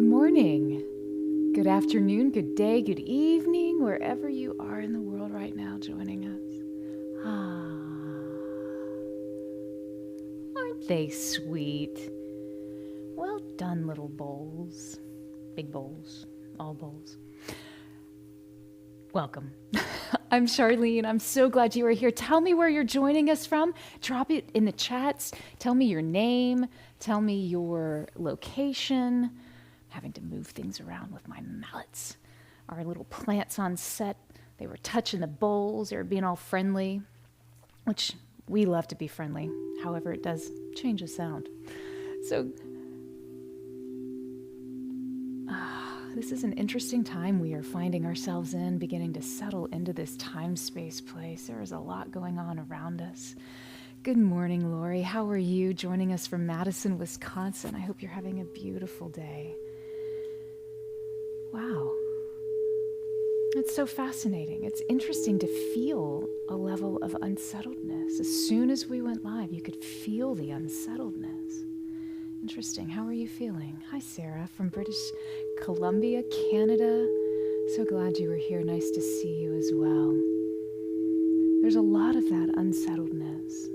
Good morning, good afternoon, good day, good evening, wherever you are in the world right now joining us. Aren't they sweet? Well done, little bowls. Big bowls, all bowls. Welcome. I'm Charleene. I'm so glad you are here. Tell me where you're joining us from. Drop it in the chats. Tell me your name. Tell me your location. I'm having to move things around with my mallets. Our little plants on set, they were touching the bowls. They were being all friendly, which we love to be friendly. However, it does change the sound. So, this is an interesting time we are finding ourselves in, beginning to settle into this time-space place. There is a lot going on around us. Good morning, Lori. How are you? Joining us from Madison, Wisconsin. I hope you're having a beautiful day. Wow. It's so fascinating. It's interesting to feel a level of unsettledness. As soon as we went live, you could feel the unsettledness. Interesting. How are you feeling? Hi, Sarah from British Columbia, Canada. So glad you were here. Nice to see you as well. There's a lot of that unsettledness.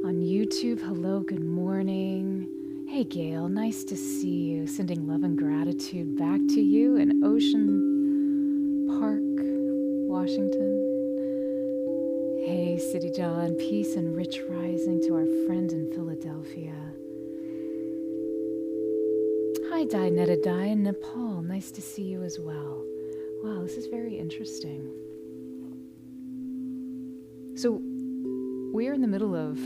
On YouTube, hello, good morning. Hey, Gail, nice to see you. Sending love and gratitude back to you in Ocean Park, Washington. Hey, City John, peace and rich rising to our friend in Philadelphia. Hi, Dinetta Di in Nepal. Nice to see you as well. Wow, this is very interesting. So, we're in the middle of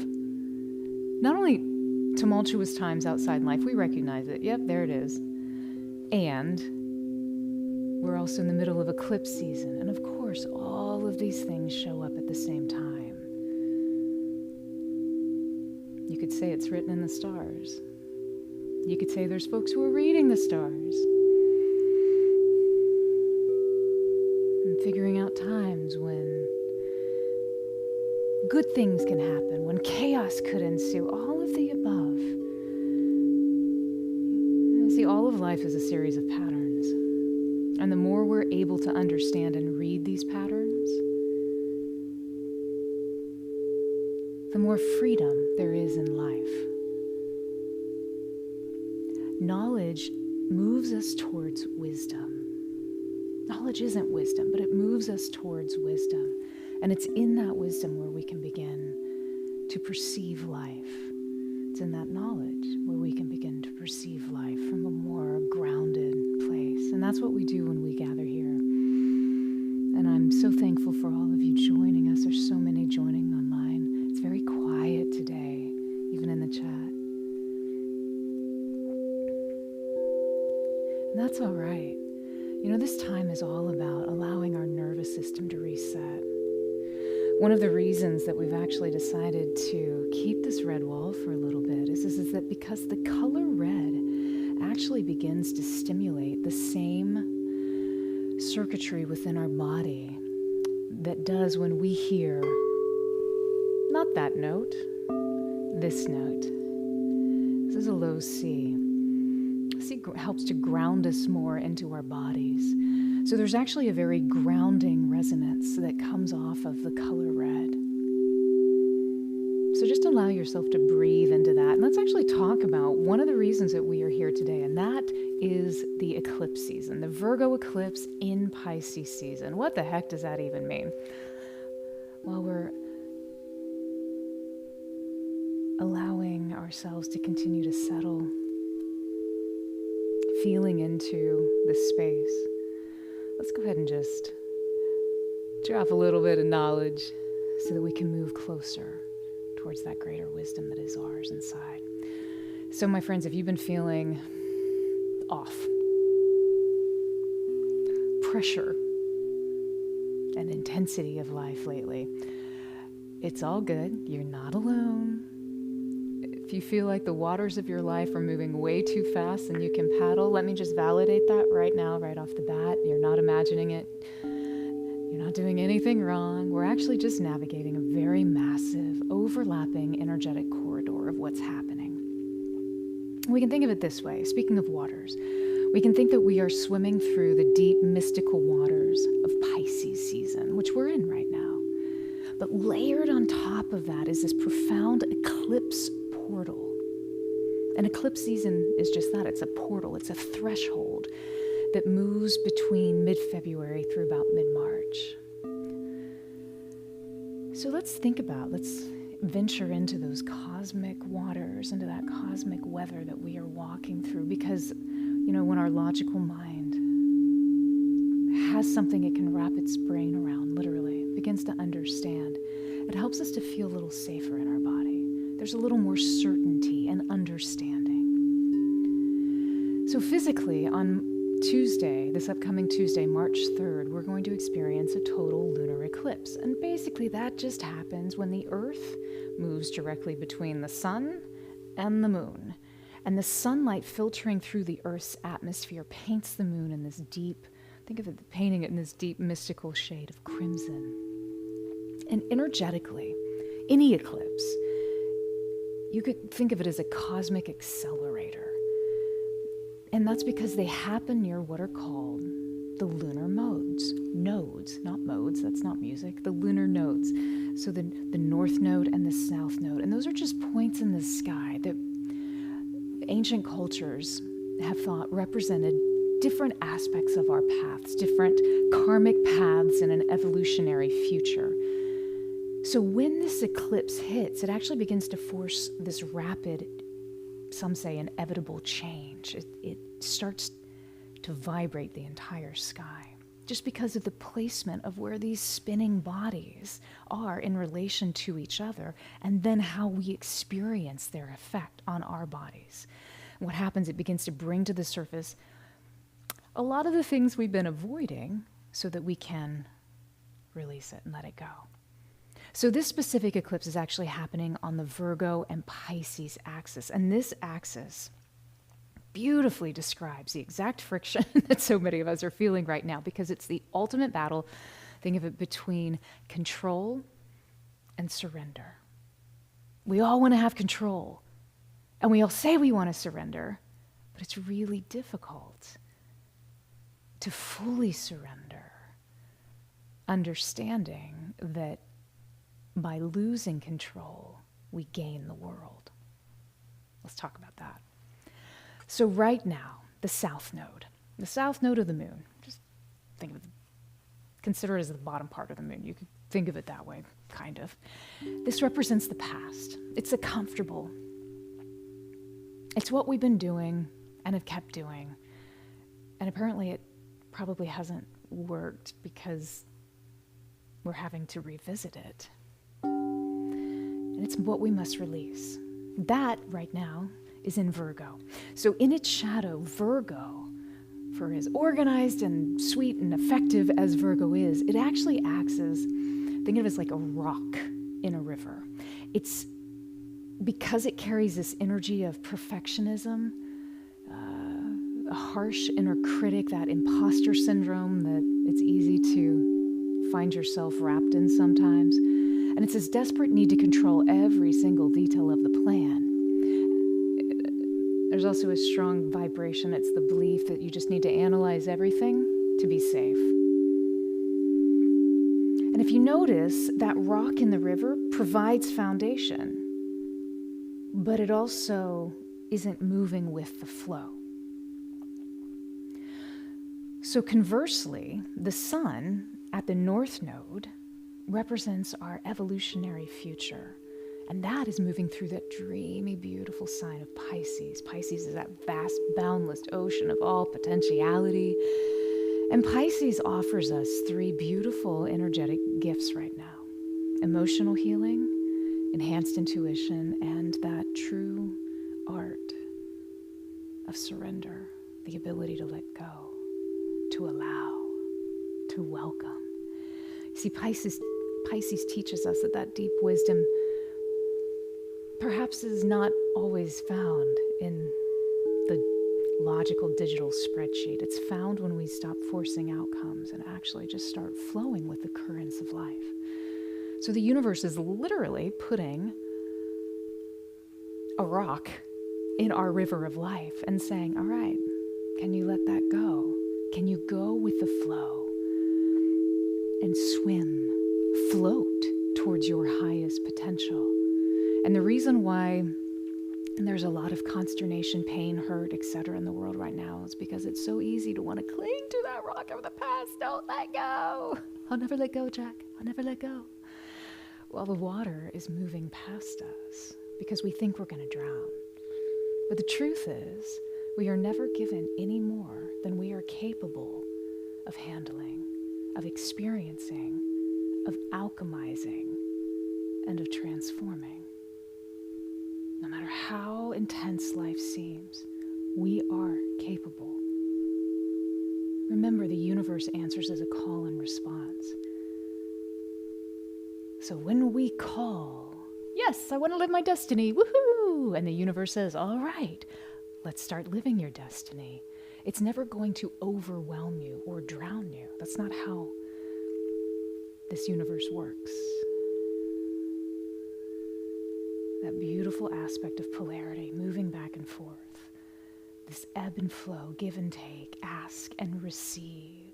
not only tumultuous times outside in life, we recognize it. Yep, there it is. And we're also in the middle of eclipse season. And of course, all of these things show up at the same time. You could say it's written in the stars. You could say there's folks who are reading the stars and figuring out times when good things can happen, when chaos could ensue, all of the above. You see, all of life is a series of patterns. And the more we're able to understand and read these patterns, the more freedom there is in life. Knowledge moves us towards wisdom. Knowledge isn't wisdom, but it moves us towards wisdom. And it's in that wisdom where we can begin to perceive life. It's in that knowledge where we can begin to perceive life from a more grounded place. And that's what we do when we gather here. And I'm so thankful for all of you joining us. There's so many joining online. It's very quiet today, even in the chat. And that's all right. You know, this time is all about allowing our nervous system to reset. One of the reasons that we've actually decided to keep this red wall for a little bit is that because the color red actually begins to stimulate the same circuitry within our body that does when we hear not that note, this note. This is a low C. C helps to ground us more into our bodies. So there's actually a very grounding resonance that comes off of the color red. So just allow yourself to breathe into that. And let's actually talk about one of the reasons that we are here today, and that is the eclipse season, the Virgo eclipse in Pisces season. What the heck does that even mean? Well, we're allowing ourselves to continue to settle, feeling into this space. Let's go ahead and just drop a little bit of knowledge so that we can move closer towards that greater wisdom that is ours inside. So, my friends, if you've been feeling off, pressure, and intensity of life lately, it's all good. You're not alone. If you feel like the waters of your life are moving way too fast and you can paddle, let me just validate that right now, right off the bat. You're not imagining it. You're not doing anything wrong. We're actually just navigating a very massive, overlapping energetic corridor of what's happening. We can think of it this way. Speaking of waters, we can think that we are swimming through the deep mystical waters of Pisces season, which we're in right now. But layered on top of that is this profound eclipse portal. An eclipse season is just that. It's a portal. It's a threshold that moves between mid-February through about mid-March. So let's venture into those cosmic waters, into that cosmic weather that we are walking through, because, when our logical mind has something it can wrap its brain around, literally, begins to understand, it helps us to feel a little safer in our body. There's a little more certainty and understanding. So physically, on Tuesday, this upcoming Tuesday, March 3rd, we're going to experience a total lunar eclipse. And basically that just happens when the Earth moves directly between the sun and the moon. And the sunlight filtering through the Earth's atmosphere paints the moon in this deep, think of it, painting it in this deep mystical shade of crimson. And energetically, any eclipse, you could think of it as a cosmic accelerator. And that's because they happen near what are called the lunar nodes. Nodes, not modes, that's not music, the lunar nodes. So the north node and the south node. And those are just points in the sky that ancient cultures have thought represented different aspects of our paths, different karmic paths in an evolutionary future. So when this eclipse hits, it actually begins to force this rapid, some say inevitable change. It starts to vibrate the entire sky just because of the placement of where these spinning bodies are in relation to each other, and then how we experience their effect on our bodies. And what happens, it begins to bring to the surface a lot of the things we've been avoiding so that we can release it and let it go. So this specific eclipse is actually happening on the Virgo and Pisces axis. And this axis beautifully describes the exact friction that so many of us are feeling right now, because it's the ultimate battle, think of it, between control and surrender. We all want to have control, and we all say we want to surrender, but it's really difficult to fully surrender, understanding that by losing control, we gain the world. Let's talk about that. So right now, the south node of the moon, just think of it, consider it as the bottom part of the moon. You could think of it that way, kind of. This represents the past. It's the comfortable. It's what we've been doing and have kept doing. And apparently it probably hasn't worked because we're having to revisit it. And it's what we must release. That, right now, is in Virgo. So in its shadow, Virgo, for as organized and sweet and effective as Virgo is, it actually acts as, think of it as like a rock in a river. It's because it carries this energy of perfectionism, a harsh inner critic, that imposter syndrome that it's easy to find yourself wrapped in sometimes. And it's this desperate need to control every single detail of the plan. There's also a strong vibration. It's the belief that you just need to analyze everything to be safe. And if you notice, that rock in the river provides foundation, but it also isn't moving with the flow. So conversely, the sun at the north node represents our evolutionary future. And that is moving through that dreamy, beautiful sign of Pisces. Pisces is that vast, boundless ocean of all potentiality. And Pisces offers us three beautiful energetic gifts right now: emotional healing, enhanced intuition, and that true art of surrender, the ability to let go, to allow, to welcome. You see, Pisces teaches us that deep wisdom perhaps is not always found in the logical digital spreadsheet. It's found when we stop forcing outcomes and actually just start flowing with the currents of life. So the universe is literally putting a rock in our river of life and saying, all right, can you let that go? Can you go with the flow and swim, float towards your highest potential? And the reason why there's a lot of consternation, pain, hurt, etc. in the world right now is because it's so easy to want to cling to that rock of the past. Don't let go. I'll never let go, Jack. I'll never let go. Well, the water is moving past us because we think we're going to drown. But the truth is, we are never given any more than we are capable of handling, of experiencing, of alchemizing, and of transforming. No matter how intense life seems, we are capable. Remember, the universe answers as a call and response. So when we call, yes, I want to live my destiny, woohoo! And the universe says, all right, let's start living your destiny. It's never going to overwhelm you or drown you. That's not how this universe works. That beautiful aspect of polarity, moving back and forth. This ebb and flow, give and take, ask and receive.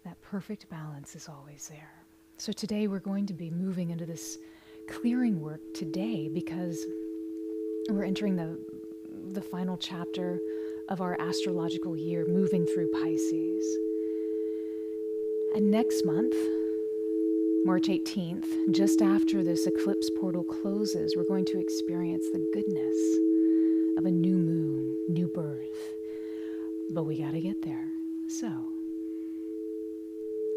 That perfect balance is always there. So today we're going to be moving into this clearing work today because we're entering the final chapter of our astrological year, moving through Pisces. And next month, March 18th, just after this eclipse portal closes, we're going to experience the goodness of a new moon, new birth. But we got to get there. So,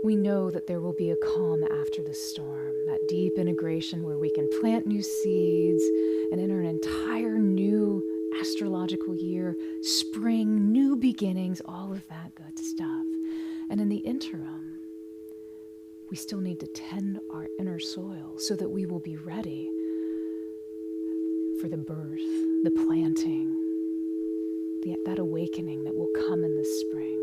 we know that there will be a calm after the storm, that deep integration where we can plant new seeds and enter an entire new astrological year, spring, new beginnings, all of that good stuff. And in the interim, we still need to tend our inner soil so that we will be ready for the birth, the planting, that awakening that will come in the spring.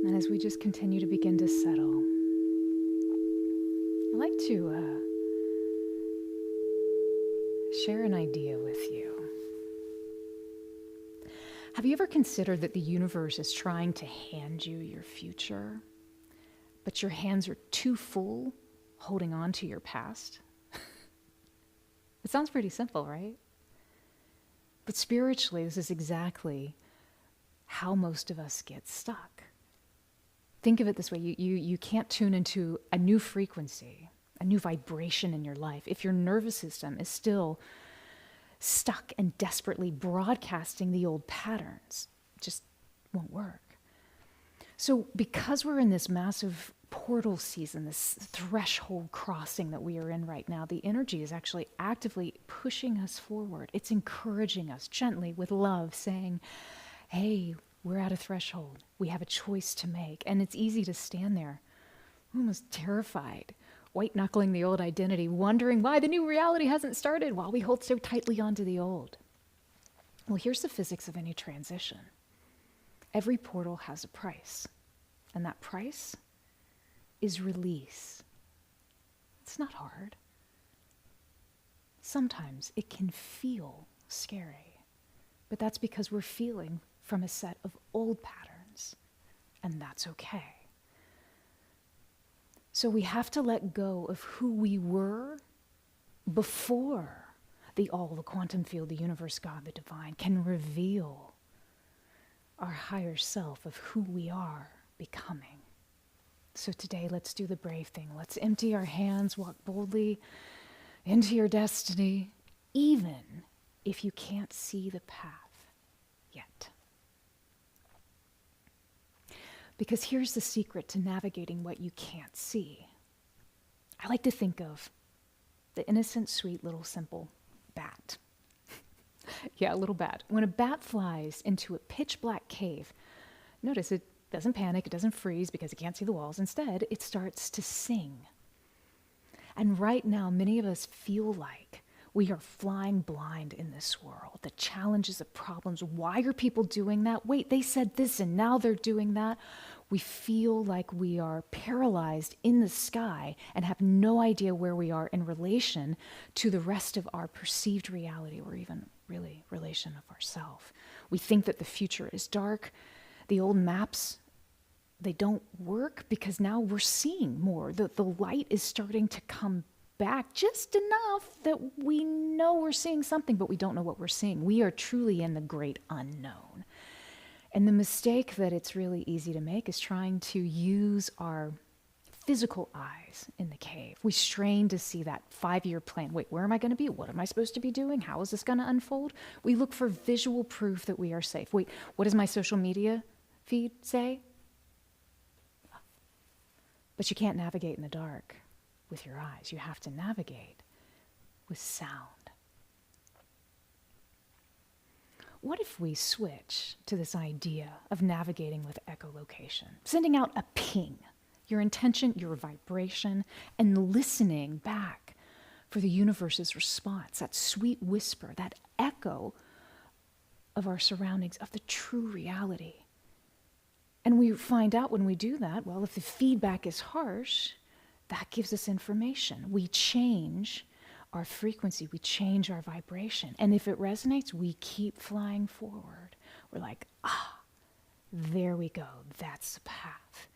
And as we just continue to begin to settle, I'd like to share an idea with you. Have you ever considered that the universe is trying to hand you your future, but your hands are too full holding on to your past? It sounds pretty simple, right? But spiritually, this is exactly how most of us get stuck. Think of it this way. You can't tune into a new frequency, a new vibration in your life if your nervous system is still stuck and desperately broadcasting the old patterns. It just won't work. So because we're in this massive portal season, this threshold crossing that we are in right now, the energy is actually actively pushing us forward. It's encouraging us gently with love, saying, hey, we're at a threshold. We have a choice to make. And it's easy to stand there, almost terrified, white-knuckling the old identity, wondering why the new reality hasn't started while we hold so tightly onto the old. Well, here's the physics of any transition. Every portal has a price, and that price is release. It's not hard. Sometimes it can feel scary, but that's because we're feeling from a set of old patterns, and that's okay. So we have to let go of who we were before the all, the quantum field, the universe, God, the divine, can reveal our higher self of who we are becoming. So today, let's do the brave thing. Let's empty our hands, walk boldly into your destiny, even if you can't see the path yet. Because here's the secret to navigating what you can't see. I like to think of the innocent, sweet, little, simple bat. Yeah, a little bat. When a bat flies into a pitch black cave, notice it doesn't panic, it doesn't freeze because it can't see the walls. Instead, it starts to sing. And right now, many of us feel like we are flying blind in this world. The challenges, the problems. Why are people doing that? Wait, they said this and now they're doing that. We feel like we are paralyzed in the sky and have no idea where we are in relation to the rest of our perceived reality, or even really relation of ourself. We think that the future is dark. The old maps, they don't work because now we're seeing more. The light is starting to come back just enough that we know we're seeing something, but we don't know what we're seeing. We are truly in the great unknown. And the mistake that it's really easy to make is trying to use our physical eyes in the cave. We strain to see that 5-year plan. Wait, where am I going to be? What am I supposed to be doing? How is this going to unfold? We look for visual proof that we are safe. Wait, what does my social media feed say? But you can't navigate in the dark with your eyes. You have to navigate with sound. What if we switch to this idea of navigating with echolocation, sending out a ping, your intention, your vibration, and listening back for the universe's response, that sweet whisper, that echo of our surroundings, of the true reality. And we find out when we do that, well, if the feedback is harsh, that gives us information. We change our frequency, we change our vibration. And if it resonates, we keep flying forward. We're like, there we go, that's the path.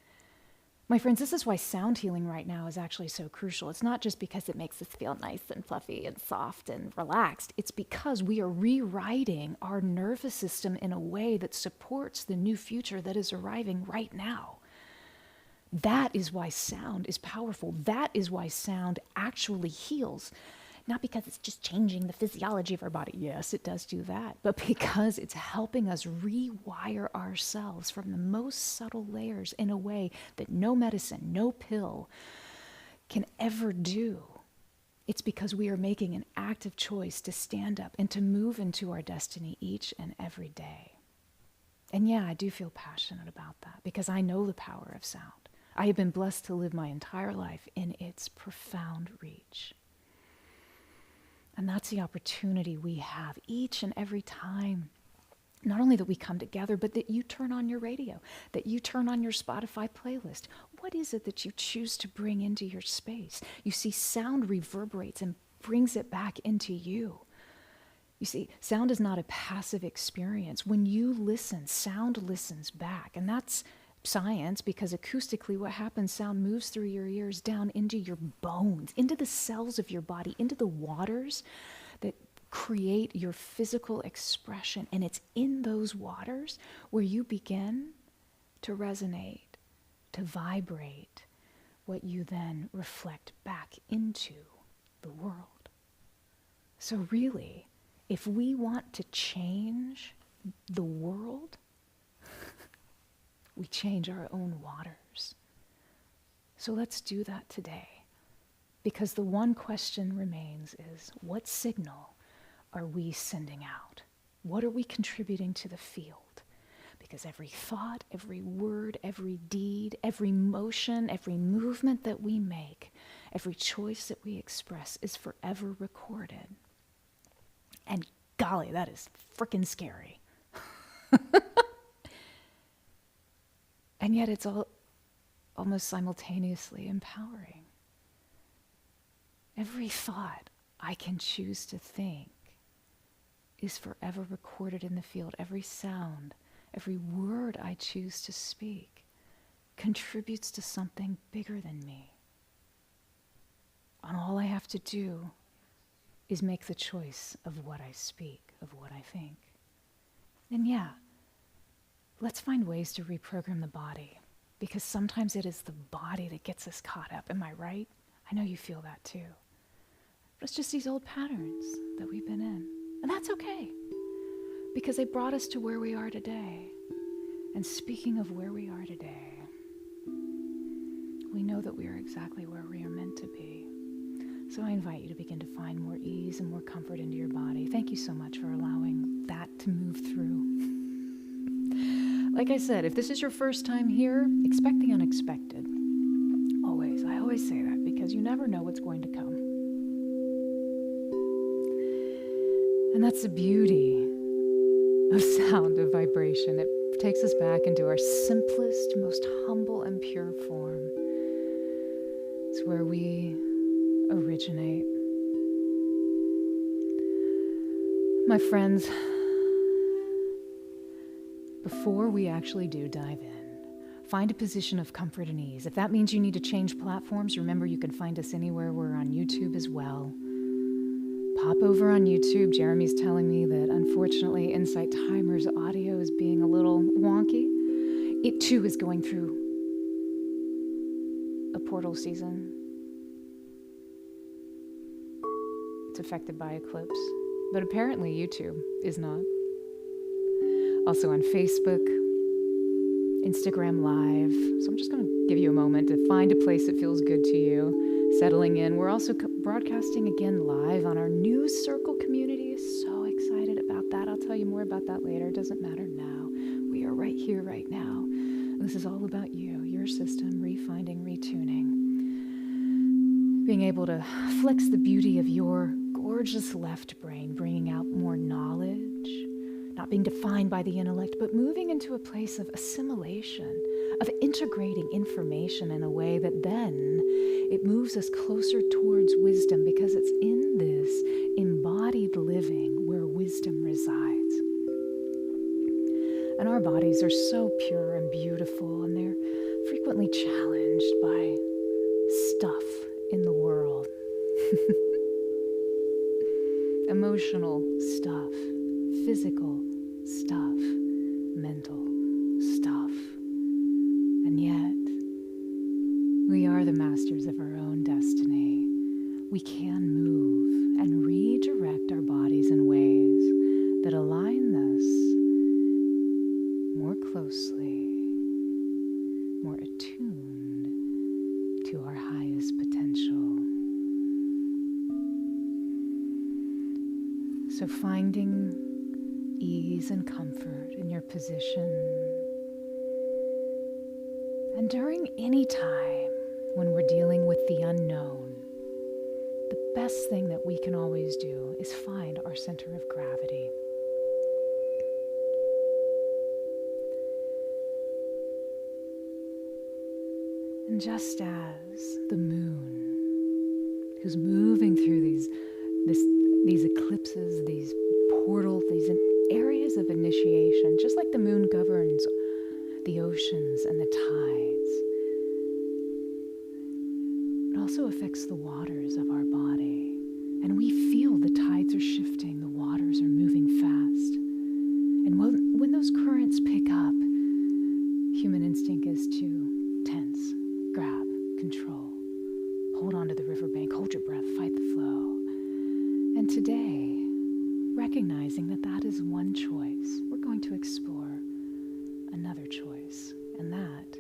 My friends, this is why sound healing right now is actually so crucial. It's not just because it makes us feel nice and fluffy and soft and relaxed. It's because we are rewriting our nervous system in a way that supports the new future that is arriving right now. That is why sound is powerful. That is why sound actually heals. Not because it's just changing the physiology of our body. Yes, it does do that. But because it's helping us rewire ourselves from the most subtle layers in a way that no medicine, no pill can ever do. It's because we are making an active choice to stand up and to move into our destiny each and every day. And yeah, I do feel passionate about that because I know the power of sound. I have been blessed to live my entire life in its profound reach. And that's the opportunity we have each and every time. Not only that we come together, but that you turn on your radio, that you turn on your Spotify playlist. What is it that you choose to bring into your space? You see, sound reverberates and brings it back into you. You see, sound is not a passive experience. When you listen, sound listens back. And that's science, because acoustically what happens, sound moves through your ears down into your bones, into the cells of your body, into the waters that create your physical expression. And it's in those waters where you begin to resonate, to vibrate, what you then reflect back into the world. So really, if we want to change the world, we change our own waters. So let's do that today. Because the one question remains is, what signal are we sending out? What are we contributing to the field? Because every thought, every word, every deed, every motion, every movement that we make, every choice that we express is forever recorded. And golly, that is freaking scary. And yet it's all almost simultaneously empowering. Every thought I can choose to think is forever recorded in the field. Every sound, every word I choose to speak contributes to something bigger than me. And all I have to do is make the choice of what I speak, of what I think. And yeah, let's find ways to reprogram the body, because sometimes it is the body that gets us caught up. Am I right? I know you feel that too. But it's just these old patterns that we've been in. And that's okay, because they brought us to where we are today. And speaking of where we are today, we know that we are exactly where we are meant to be. So I invite you to begin to find more ease and more comfort into your body. Thank you so much for allowing that to move through. Like I said, if this is your first time here, expect the unexpected. Always. I always say that because you never know what's going to come. And that's the beauty of sound, of vibration. It takes us back into our simplest, most humble and pure form. It's where we originate. My friends, before we actually do dive in, find a position of comfort and ease. If that means you need to change platforms, remember you can find us anywhere. We're on YouTube as well. Pop over on YouTube. Jeremy's telling me that unfortunately Insight Timer's audio is being a little wonky. It too is going through a portal season. It's affected by Eclipse, but apparently YouTube is not. Also on Facebook, Instagram Live. So I'm just going to give you a moment to find a place that feels good to you, settling in. We're also broadcasting again live on our new Circle community. So excited about that. I'll tell you more about that later. It doesn't matter now. We are right here, right now. This is all about you, your system, refinding, retuning. Being able to flex the beauty of your gorgeous left brain, bringing out more knowledge, not being defined by the intellect, but moving into a place of assimilation, of integrating information in a way that then it moves us closer towards wisdom, because it's in this embodied living where wisdom resides. And our bodies are so pure and beautiful, and they're frequently challenged by stuff in the world. Emotional stuff, physical stuff, mental stuff. And yet, we are the masters of our own destiny. We can move and redirect our bodies in ways that align us more closely, more attuned to our highest potential. So finding ease and comfort in your position. And during any time when we're dealing with the unknown, the best thing that we can always do is find our center of gravity. And just as the moon, who's moving through these eclipses, these portals, these areas of initiation, just like the moon governs the oceans and the tides, it also affects the waters of our body. And we feel the tides are shifting, the waters are moving fast. And when those currents pick up, human instinct is to tense, grab, control, hold on to the riverbank, hold your breath, fight the flow. And today, recognizing that that is one choice, we're going to explore another choice, and that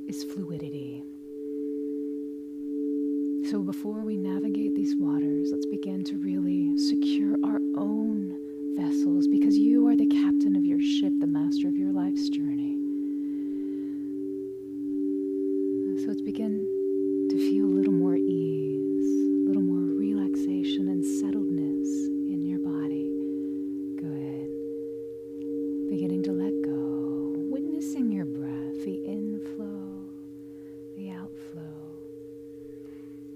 is fluidity. So before we navigate these waters, let's begin to really secure our own vessels, because you are the captain of your ship, the master of your life's journey. So let's begin to feel a little more ease, a little more relaxation and settledness in your body. Good. Beginning to let go, witnessing your breath, the inflow, the outflow.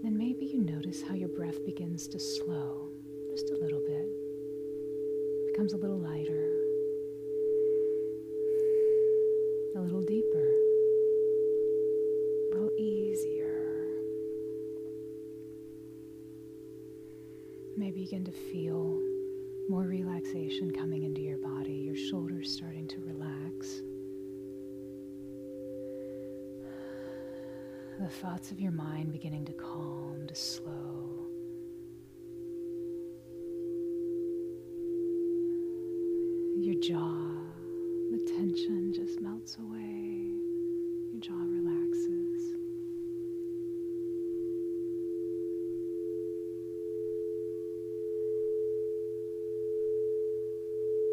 Then maybe you notice how your breath begins to slow just a little bit. Becomes a little lighter, a little deeper, a little easier. Maybe you begin to feel more relaxation coming into your body, your shoulders starting to relax. The thoughts of your mind beginning to calm, to slow. Your jaw, the tension just melts away. Your jaw relaxes.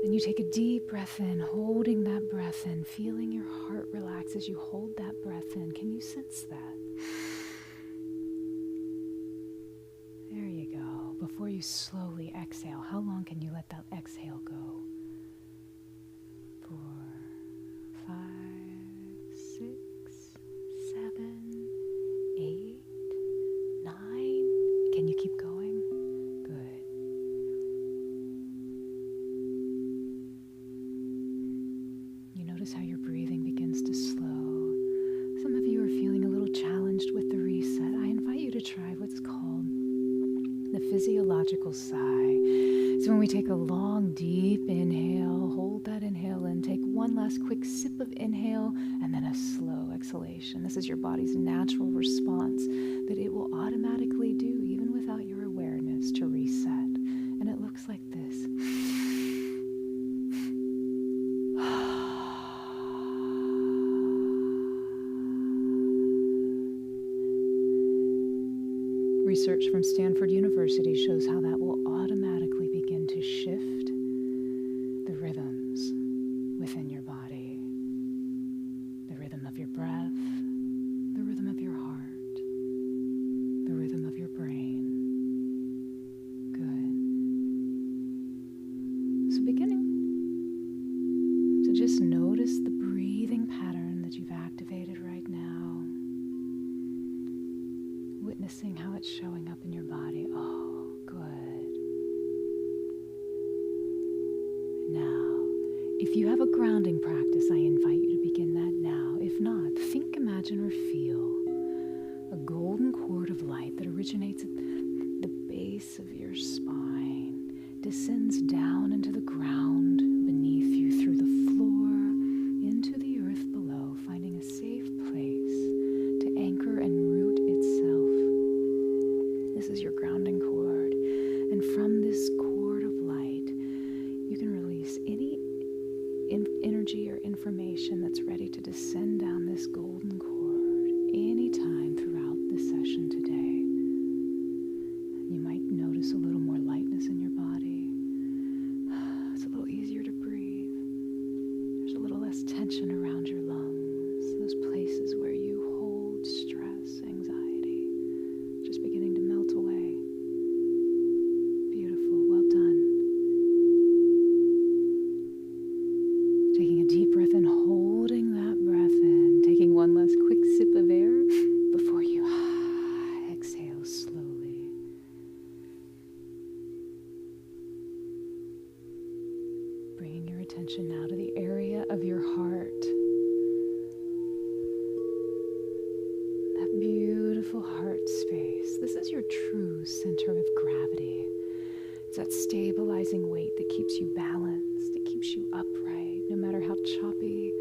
And you take a deep breath in, holding that breath in, feeling your heart relax as you hold that breath in. Can you sense that? There you go. Before you slowly exhale, how long can you let that exhale go? 4, physiological sigh. So when we take a long, deep inhale, hold that inhale in, take one last quick sip of inhale, and then a slow exhalation. This is your body's natural response that it will automatically do, even without your awareness, to reset. And it looks like this. Research from Stanford University shows how that will automatically begin to shift the rhythms within your body. The rhythm of your breath, the rhythm of your heart, the rhythm of your brain. Good. So beginning to just notice the breathing pattern that you've activated right now. Witnessing how it's showing up in your body. Oh, good. Now, if you have a grounding practice, I invite you to begin that now. If not, think, imagine, or feel a golden cord of light that originates at the base of your spine, descends down into the ground beneath you, through the floor, into the earth below, finding a safe place to anchor and root itself. This is your grounding cord, and from this cord of light, you can release any energy or information that's ready to descend down this golden cord anytime throughout the session today. You might notice a little more lightness in your body. It's a little easier to breathe. There's a little less tension around your lungs, those places where you hold stress, anxiety, just beginning to melt away. Beautiful, well done. Taking a deep breath in, holding that breath in, taking one last quick sip of air before you exhale slowly. Bringing your attention now to the area of your heart. That beautiful heart space. This is your true center of gravity. It's that stabilizing weight that keeps you balanced. It keeps you upright, no matter how choppy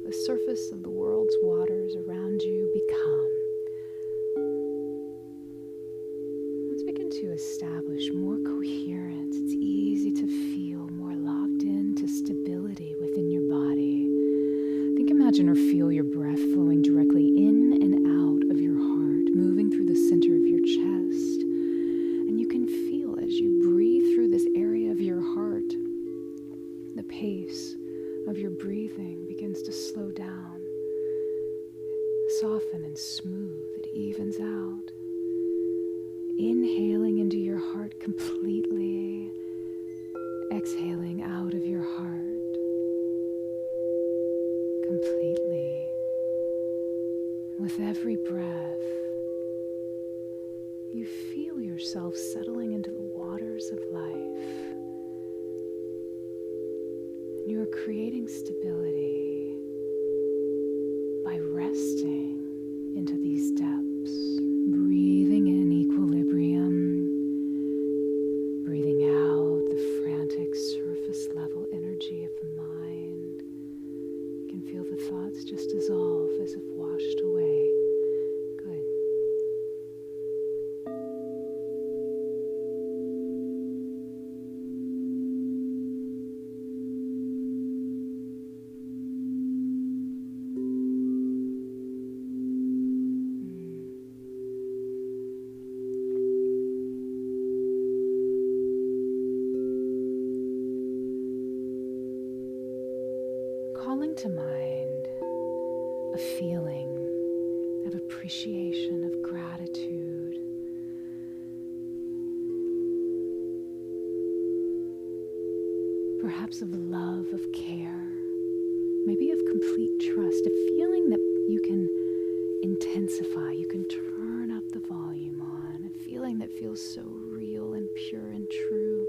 the surface of the world's waters around you become. Let's begin to establish more coherence. It's easy to feel more locked into stability within your body. Think, imagine, or feel your breath flowing directly in and out of your heart, moving through the center of your chest. And you can feel as you breathe through this area of your heart, the pace of your breathing begins to slow down, soften and smooth. It evens out. Inhaling into your heart completely, exhaling out of your heart completely. With every breath, you feel yourself settling into the waters of life. You are creating stability by resting into these depths, breathing in equilibrium, breathing out the frantic surface level energy of the mind. You can feel the thoughts just dissolve as if washed away. Good. Calling to mind a feeling of appreciation, of gratitude. Perhaps of love, of care, maybe of complete trust, a feeling that you can intensify, you can turn up the volume on, a feeling that feels so real and pure and true,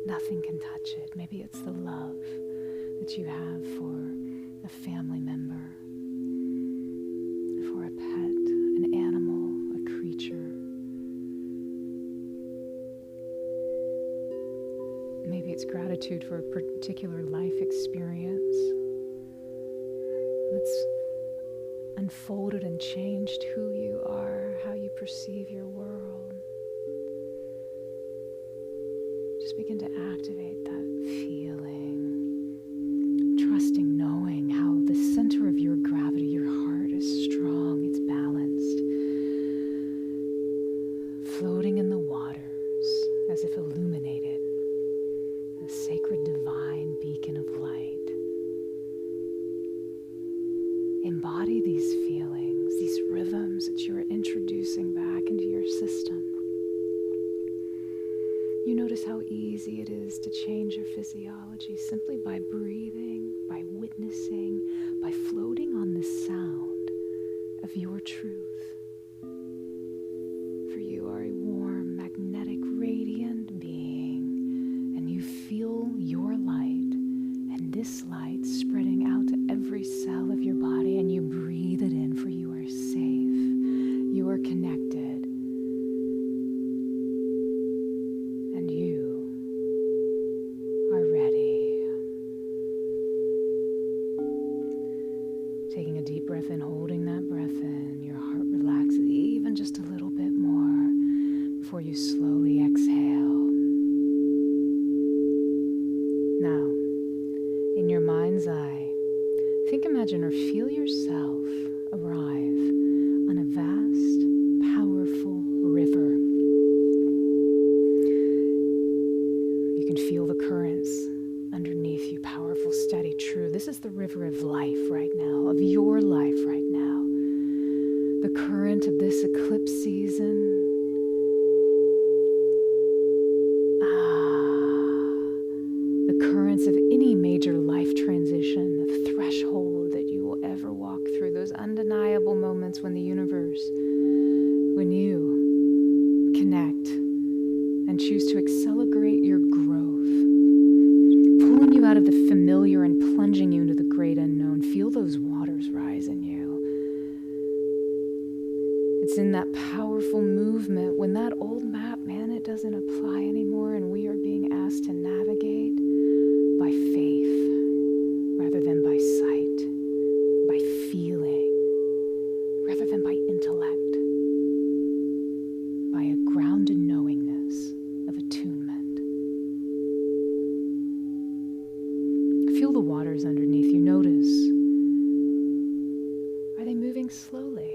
nothing can touch it. Maybe it's the love that you have for a family member, for a pet, an animal, a creature. gratitude for a particular life experience that's unfolded and changed who you are, how you perceive your world. Just begin to activate that feeling, trusting, knowing how the center of your gravity, your heart, is strong, it's balanced, floating in the waters as if illuminated, a sacred divine beacon of light. Embody these feelings, these rhythms that you are introducing back into your system. You notice how easy it is to change your physiology simply by breathing, by witnessing, by floating on the sound of your truth. For you are a warm, magnetic, radiant being, and you feel your light, and this light spreading out to every cell of your body, and you breathe it in, for you are safe, you are connected, and you are ready. Taking a deep breath in, holding that breath in, your heart relaxes even just a little bit more before you slowly exhale. Now, in your mind's eye, think, imagine, or feel yourself arrive on a vast, powerful river. You can feel the currents underneath you, powerful, steady, true. This is the river of life right now, of your life right now. The current of this eclipse season. The currents of any major life transition, the threshold that you will ever walk through, those undeniable moments when the universe, when you connect and choose to accelerate your growth, pulling you out of the familiar and plunging you into the great unknown. Feel those waters rise in you. It's in that powerful movement when that old map, man, it doesn't apply anymore, and we are being asked to navigate by faith rather than by sight, by feeling rather than by intellect, by a grounded knowingness of attunement. Feel the waters underneath you. Notice, are they moving slowly?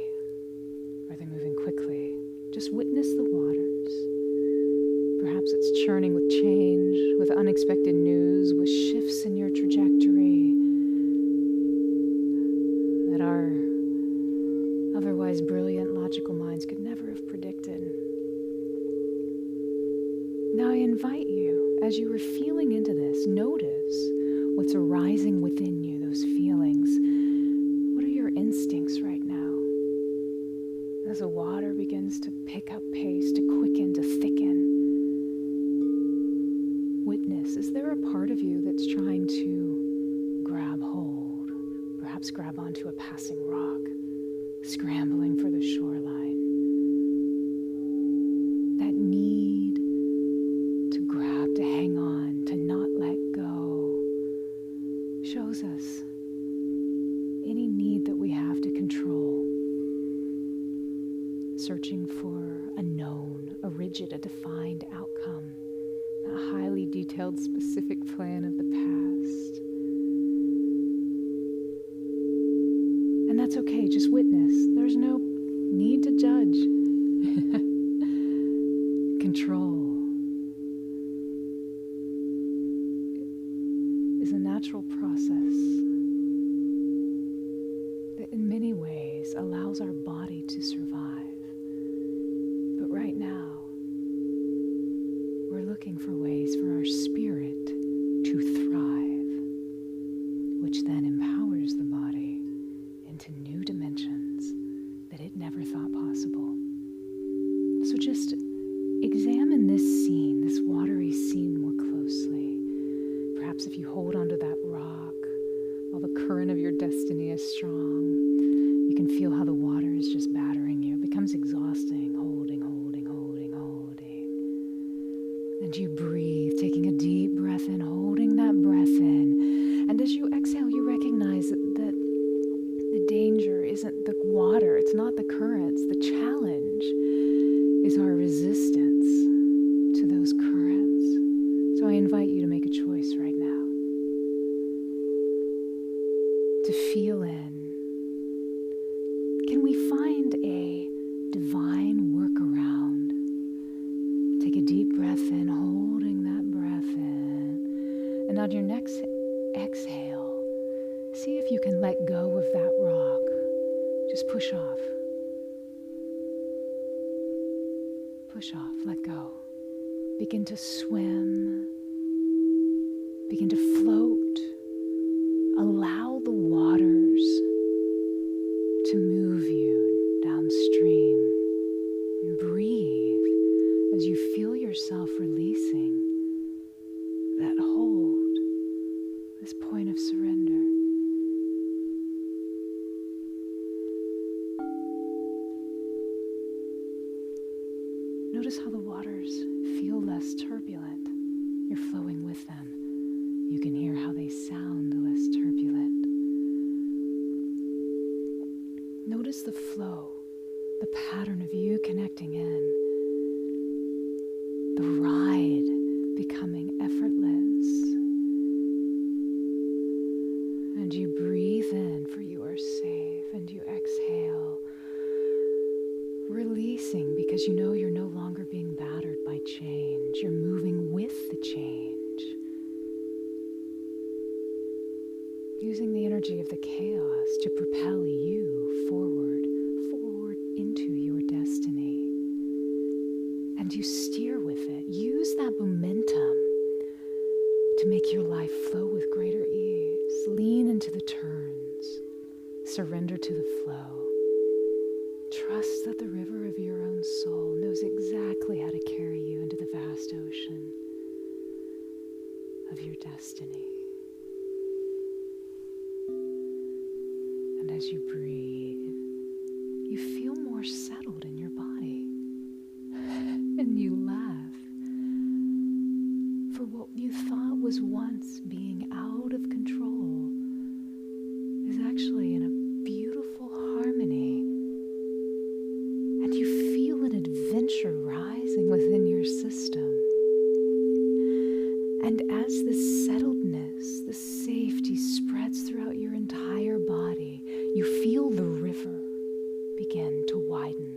Are they moving quickly? Just witness the waters. Perhaps it's churning with change, with unexpected news, with shifts in your trajectory that our otherwise brilliant logical minds could never have predicted. Now I invite you, as you are feeling into this, notice what's arising within you, those feelings. What are your instincts right now? As the water begins to pick up pace, to quicken, to thicken, witness, is there a part of you that's trying to grab hold, perhaps grab onto a passing rock, scrambling for the shoreline? That need to grab, to hang on, to not let go, shows us any need that we have to control. Searching for a known, a rigid, a defined outcome, a highly detailed, specific plan of the past. And that's okay, just witness. There's no need to judge. Control is a natural process that in many ways allows our body to survive. But right now, we're looking for ways for our spirit to thrive, which then empowers the body into new dimensions that it never thought possible. So just examine this scene, this watery scene, more closely. Perhaps if you hold onto that rock while the current of your destiny is strong, you can feel how the water is just battering you. It becomes exhausting, holding. And you breathe, taking a deep breath in, holding It's not the currents. The challenge is our resistance to those currents. So I invite you to make a choice right now to feel in. Can we find a divine workaround? Take a deep breath in, holding that breath in. And on your next exhale, see if you can let go of that rock. Just push off. Push off, let go. Begin to swim. Begin to float. Allow the waters to move you downstream. And breathe as you feel yourself releasing that hold, this point of surrender. Notice how the waters feel less turbulent. You're flowing with them. You can hear how they sound less turbulent. Notice the flow, the pattern of you connecting in, the ride becoming effortless. And you breathe in, for you are safe, and you exhale, releasing because you know you're no longer being battered by change. You're moving with the change. Using the energy of the chaos to propel you forward into your destiny. And you steer with it. Use that momentum to make your life flow with greater ease. Lean into the turns. Surrender to the flow. Trust that the river of your own soul knows exactly how to carry you into the vast ocean of your destiny. And as you breathe, you feel more settled in your body. And you laugh. For what you thought was once being out of control is actually in a beautiful harmony. And you feel an adventure rising within your system. And as this settledness, this safety spreads throughout your entire body, you feel the river begin to widen.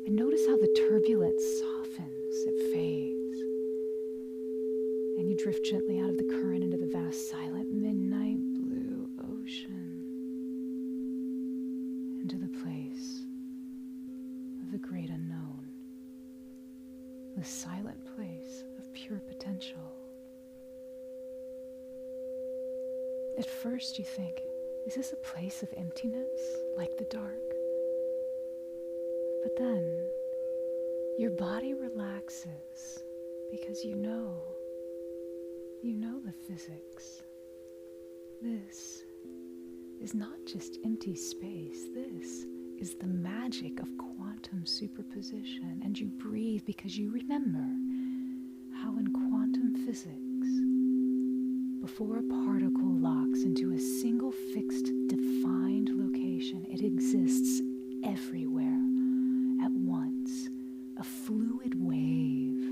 And notice how the turbulence softens, it fades. And you drift gently out of the current into the vast, silent, midnight blue ocean. Into the place of the great unknown. The silent place of pure potential. At first you think, is this a place of emptiness, like the dark? But then, your body relaxes because you know the physics. This is not just empty space. This is the magic of quantum superposition. And you breathe because you remember how in quantum physics, before a particle locks into a single fixed defined location, it exists everywhere at once, a fluid wave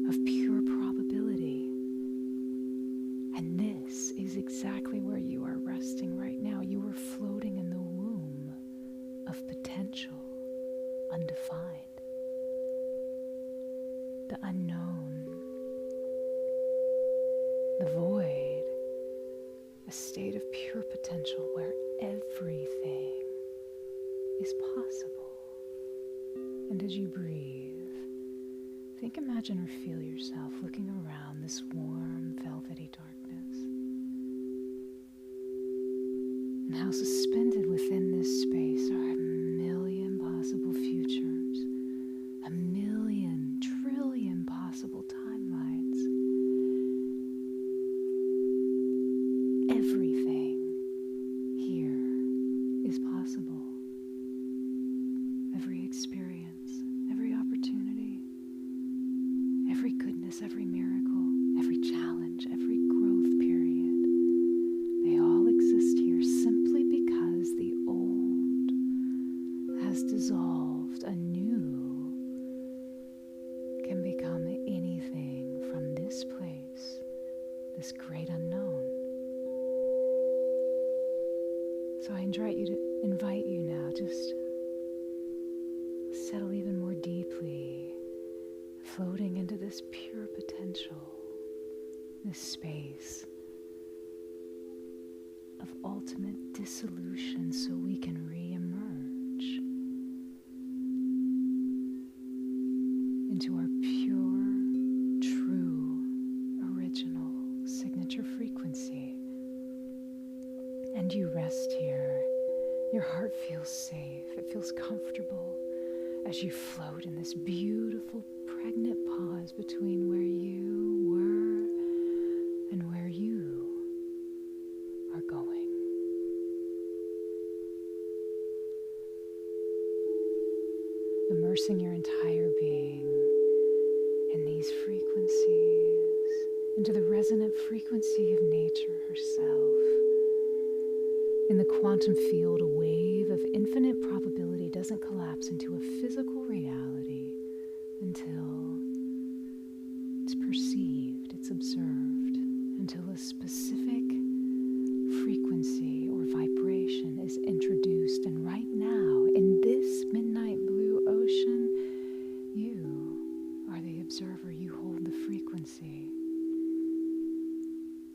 of pure probability. And this is exactly where you are resting right now. You are floating in the womb of potential, undefined, the unknown, the void, a state of pure potential where everything is possible. And as you breathe, think, imagine, or feel yourself looking around this warm, velvety darkness. And how suspended within this space are a million possible futures, a million trillion possible timelines. Everything here is possible. Every experience, every opportunity, every goodness, every miracle, every challenge, every growth period, they all exist here simply because the old has dissolved, a new can become anything from this place, this great unknown. So I invite you now, just settle even more deeply, floating into this pure potential, this space of ultimate dissolution so we can re-emerge into our pure, true, original signature frequency. And you rest here. Your heart feels safe. It feels comfortable as you float in this beautiful, pregnant pause between where you were and where you are going. Immersing your entire being in these frequencies, into the resonant frequency of nature herself. In the quantum field, a wave of infinite probability doesn't collapse into a physical reality until it's perceived, it's observed, until a specific frequency or vibration is introduced. And right now, in this midnight blue ocean, you are the observer. You hold the frequency.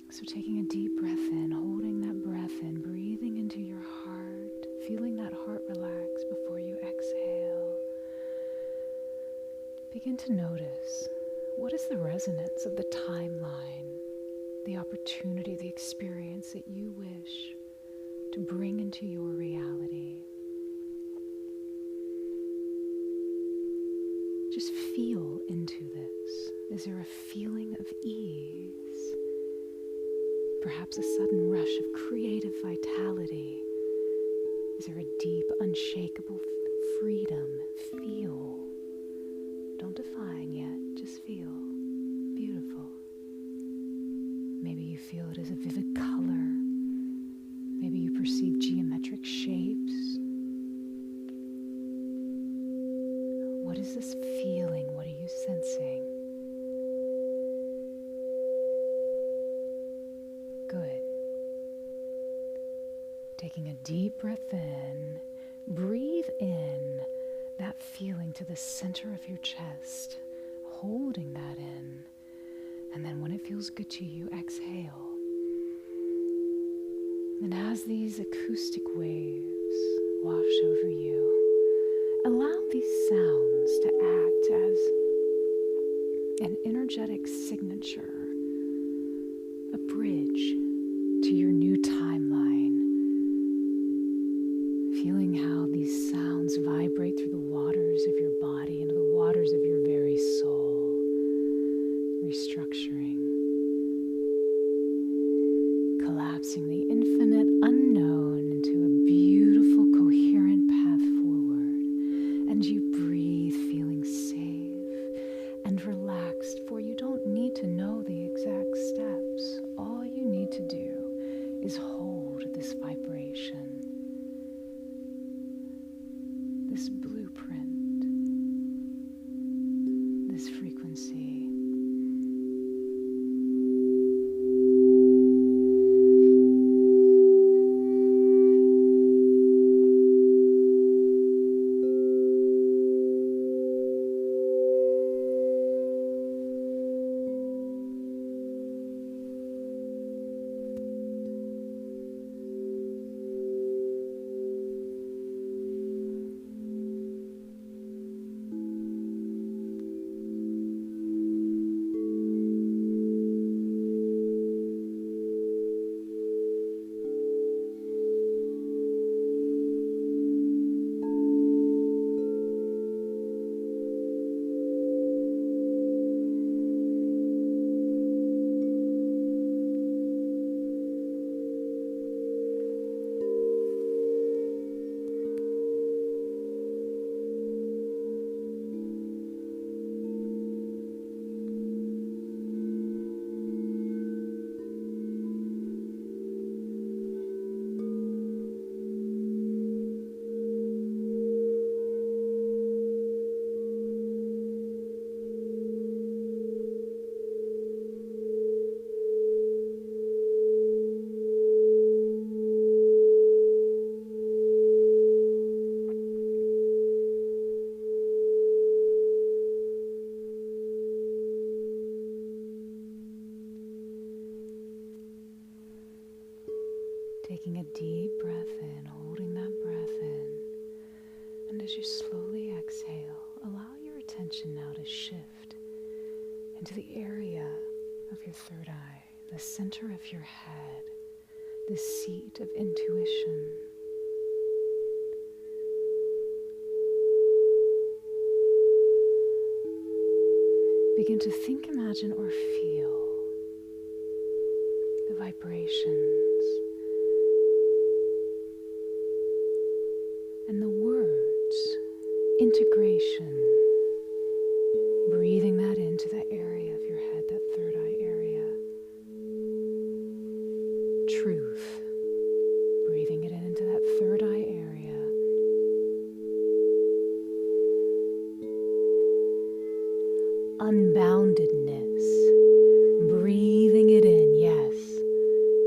So taking a deep breath in, holding that breath in, breathing into your heart, feeling that heart relax before you exhale. Begin to notice, what is the resonance of the timeline, the opportunity, the experience that you wish to bring into your reality? Just feel into this. Is there a feeling of ease? Perhaps a sudden rush of creative vitality? Is there a deep, unshakable freedom? Feel. Don't define yet, just feel. Beautiful. Maybe you feel it as a vivid color. Maybe you perceive geometric shapes. What is this feeling? What are you sensing? Good. Taking a deep breath in, breathe in that feeling to the center of your chest, holding that in. And then when it feels good to you, exhale. And as these acoustic waves wash over you, allow these sounds to act as an energetic signature, a bridge to your new timeline. Feeling how these sounds vibrate through the waters of your body, into the waters of your very soul, restructuring, collapsing the infinite unknown into a beautiful, coherent path forward. And you breathe, feeling safe and relaxed, for you don't need to know the exact steps. All you need to do is hold this vibration. And as you slowly exhale, allow your attention now to shift into the area of your third eye, the center of your head, the seat of intuition. Begin to think, imagine, or feel the vibrations and the words, integration, breathing that into that area of your head, that third eye area. Truth, breathing it into that third eye area. Unboundedness, breathing it in, yes,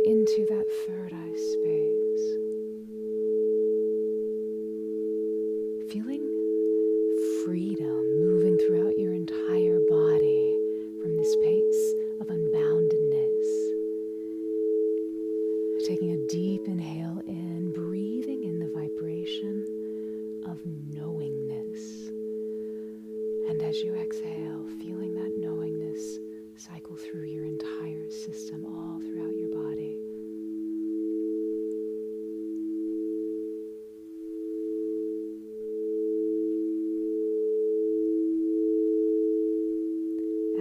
into that third eye space. Feeling freedom moving throughout your entire body from this space of unboundedness. Taking a deep inhale in, breathing in the vibration of knowingness. And as you exhale, feeling that knowingness cycle through your entire system, all throughout your body.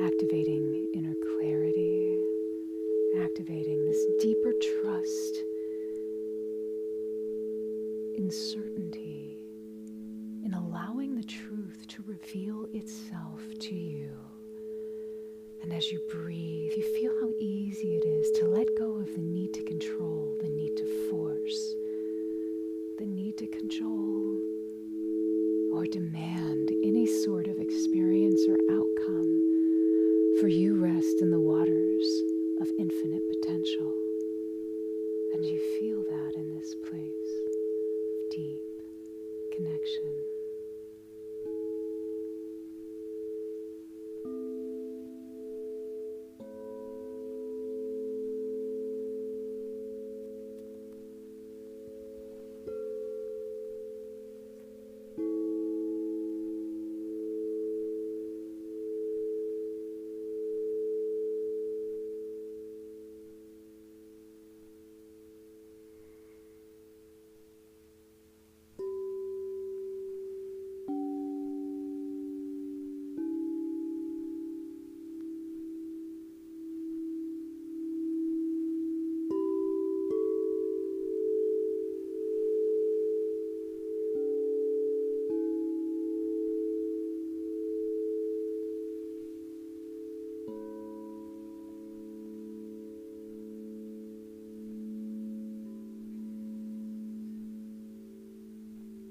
Activating inner clarity, activating this deeper trust in certainty, in allowing the truth to reveal itself to you. And as you breathe, you feel how easy it is to let go of the need to control, the need to force, the need to cajole or demand any sort of experience or outcome. For you rest in the waters of infinite potential. And you feel that in this place of deep connection.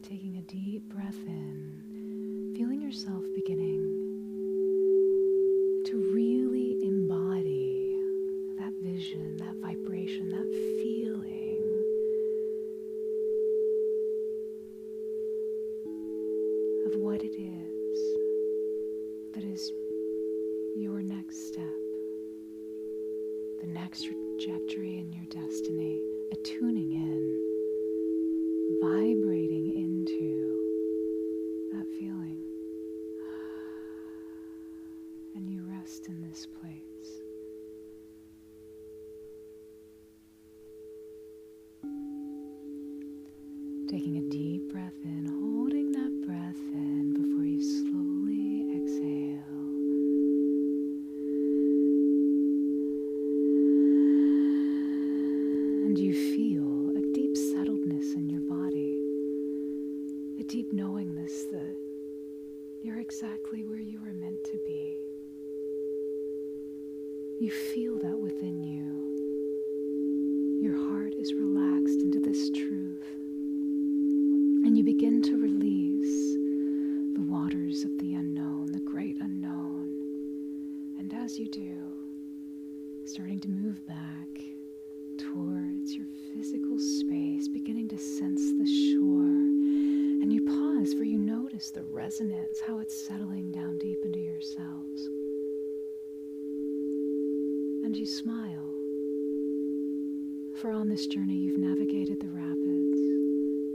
Taking a deep breath in, feeling yourself beginning to really embody that vision, that vibration, that feeling of what it is that is your next step, the next trajectory in your destiny, attuning in, vibrating into that feeling. And you rest in this place. Taking a deep breath in, holding that breath in before you slowly exhale. And you feel a deep settledness in your body, a deep knowingness that you're exactly where you were meant to be. You feel that within you. Your heart is relaxed into this truth, and you begin to release the waters of the unknown, the great unknown. And as you do, starting to move back towards your physical space, beginning to sense the shore. And you pause, for you notice the resonance, how it's settling down deep into yourselves. And you smile, for on this journey you've navigated the rapids.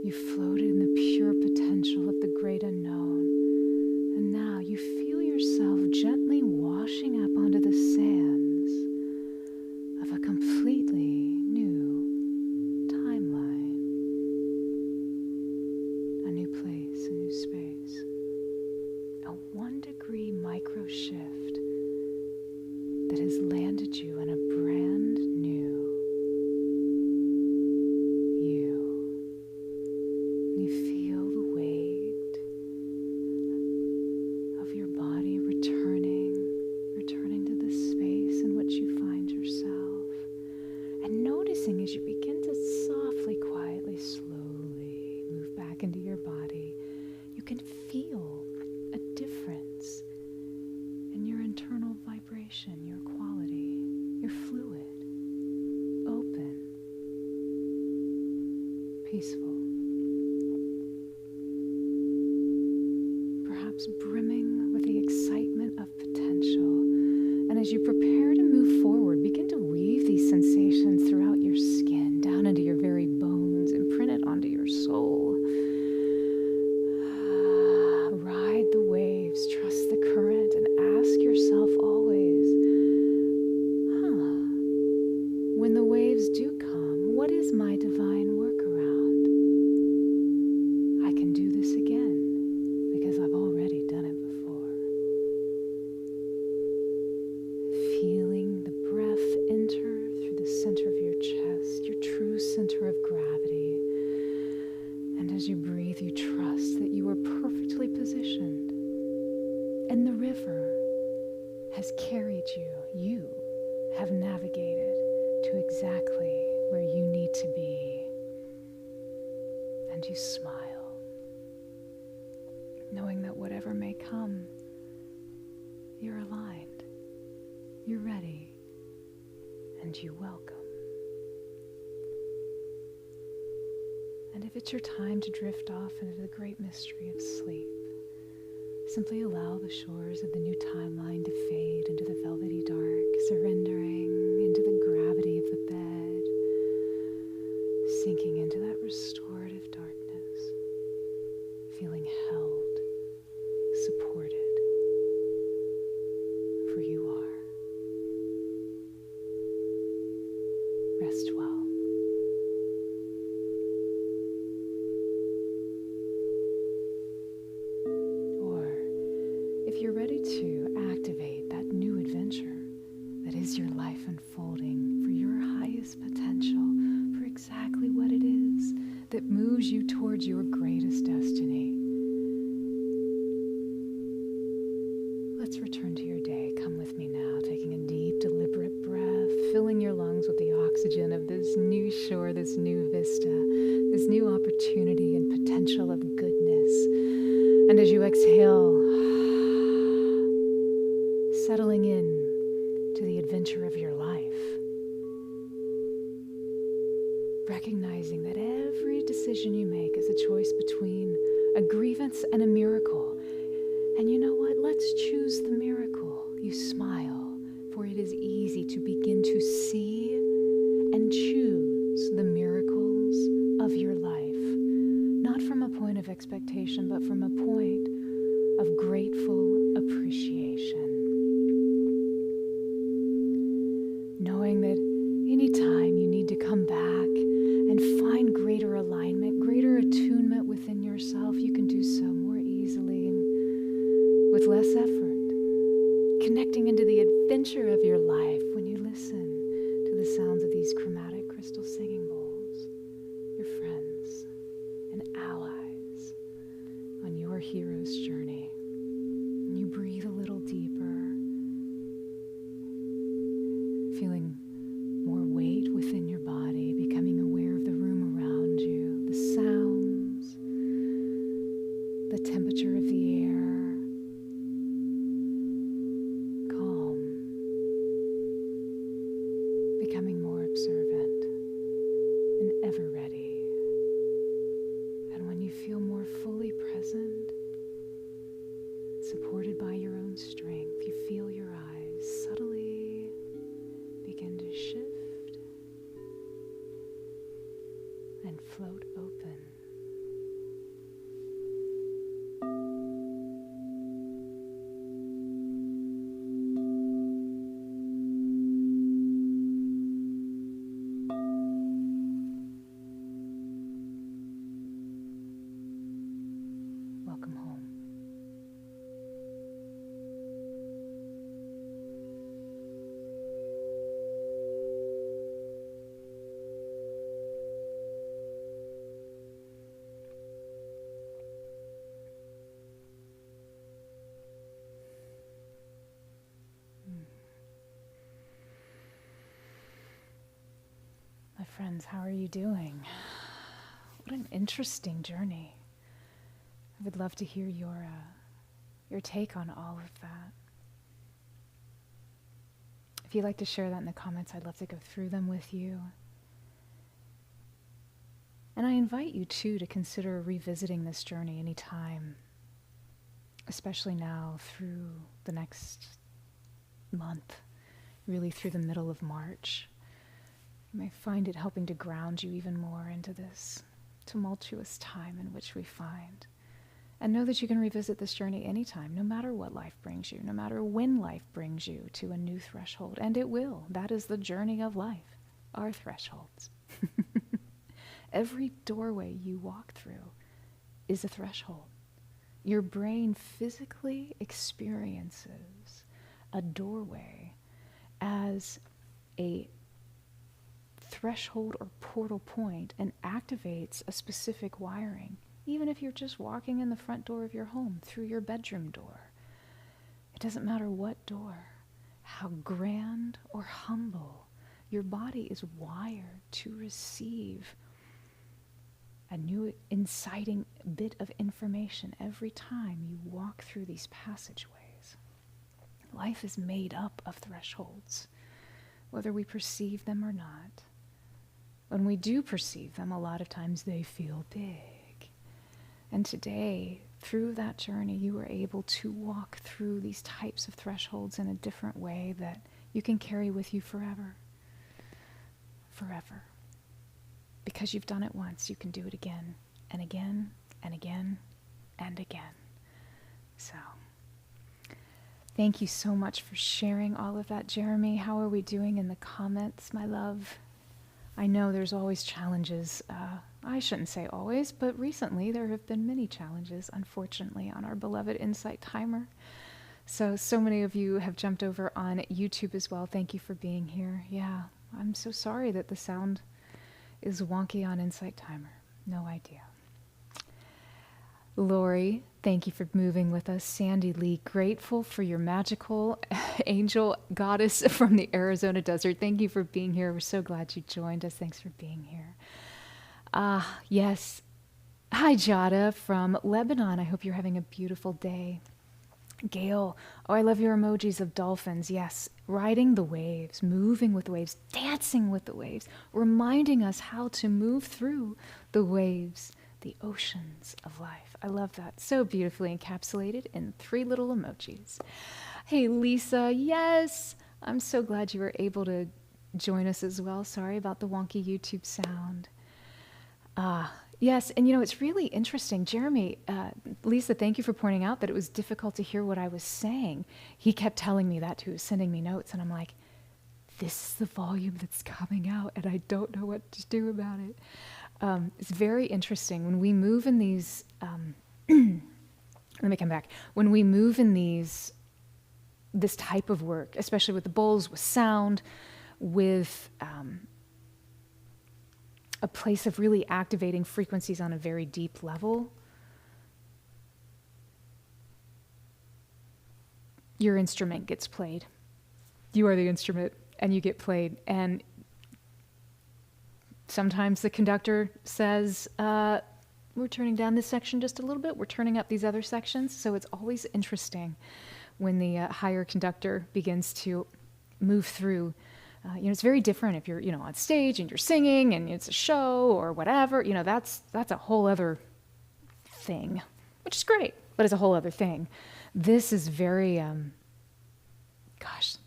You've floated in the pure potential of the great can feel a difference in your internal vibration, your quality. You're fluid, open, peaceful, perhaps brimming with the excitement of potential. And as you prepare to move forward, begin to weave these sensations throughout your skin, down into your very bones, and print it onto your soul. Ride the waves, trust the current, and ask yourself always, when the waves do come, what is my divine workaround? I can do this again because I've already done it before. Feeling the breath enter through the center of your chest, your true center of gravity. And as you breathe, you trust that you are perfectly positioned. And the river has carried you. You have navigated to exactly where you need to be. And you smile, knowing that whatever may come, you're aligned, you're ready, and you welcome. And if it's your time to drift off into the great mystery of sleep, simply allow the shores of the new timeline to fade into the velvety dark, surrendering into the gravity of the bed, sinking into that restorative darkness, feeling held, supported, for you are. Rest well. If you're ready to activate that new adventure that is your life unfolding for your highest potential, for exactly what it is that moves you towards your greatest destiny, let's return to your day. Come with me now, taking a deep, deliberate breath, filling your lungs with the oxygen of this new shore, this new vista, this new opportunity and potential of goodness. And as you exhale, settling in to the adventure of your life, recognizing that every decision you make is a choice between a grievance and a miracle. And you know what? Let's choose the miracle. You smile, for it is easy to begin to see and choose the miracles of your life, not from a point of expectation, but from a point of grateful appreciation. Knowing that anytime you need to come back and find greater alignment, greater attunement within yourself, you can do so more easily with less effort, connecting into the adventure of your life when you listen to the sounds of these chromatic crystal singing bowls, your friends and allies on your hero's journey. And you breathe a little deeper, feeling more weight within your body, becoming aware of the room around you, the sounds, the temperature of the air, calm, becoming more observant and ever ready. And when you feel more fully present, supported by your own strength, you feel your eyes subtly begin to shift and float open. Welcome home. My friends, how are you doing? What an interesting journey. I would love to hear your take on all of that. If you'd like to share that in the comments, I'd love to go through them with you. And I invite you, too, to consider revisiting this journey anytime, especially now through the next month, really through the middle of March. You may find it helping to ground you even more into this tumultuous time in which we find. And know that you can revisit this journey anytime, no matter what life brings you, no matter when life brings you to a new threshold. And it will. That is the journey of life, our thresholds. Every doorway you walk through is a threshold. Your brain physically experiences a doorway as a threshold or portal point and activates a specific wiring. Even if you're just walking in the front door of your home, through your bedroom door. It doesn't matter what door, how grand or humble, your body is wired to receive a new inciting bit of information every time you walk through these passageways. Life is made up of thresholds, whether we perceive them or not. When we do perceive them, a lot of times they feel big. And today, through that journey, you were able to walk through these types of thresholds in a different way that you can carry with you forever. Forever. Because you've done it once, you can do it again and again and again and again. So, thank you so much for sharing all of that, Jeremy. How are we doing in the comments, my love? I know there's always challenges. I shouldn't say always, but recently there have been many challenges, unfortunately, on our beloved Insight Timer. So many of you have jumped over on YouTube as well. Thank you for being here. Yeah, I'm so sorry that the sound is wonky on Insight Timer. No idea. Lori, thank you for moving with us. Sandy Lee, grateful for your magical angel goddess from the Arizona desert. Thank you for being here. We're so glad you joined us. Thanks for being here. Yes. Hi, Jada from Lebanon. I hope you're having a beautiful day. Gail, oh, I love your emojis of dolphins. Yes, riding the waves, moving with the waves, dancing with the waves, reminding us how to move through the waves, the oceans of life. I love that. So beautifully encapsulated in 3 little emojis. Hey, Lisa, yes, I'm so glad you were able to join us as well. Sorry about the wonky YouTube sound. Yes, and it's really interesting. Jeremy, Lisa, thank you for pointing out that it was difficult to hear what I was saying. He kept telling me that too, sending me notes, and I'm like, this is the volume that's coming out, and I don't know what to do about it. It's very interesting. When we move in these, let me come back. When we move in this type of work, especially with the bowls, with sound, with a place of really activating frequencies on a very deep level, your instrument gets played. You are the instrument, and you get played. And sometimes the conductor says, we're turning down this section just a little bit, we're turning up these other sections. So it's always interesting when the higher conductor begins to move through. It's very different if you're, on stage and you're singing and it's a show or whatever. That's a whole other thing, which is great, but it's a whole other thing. This is very,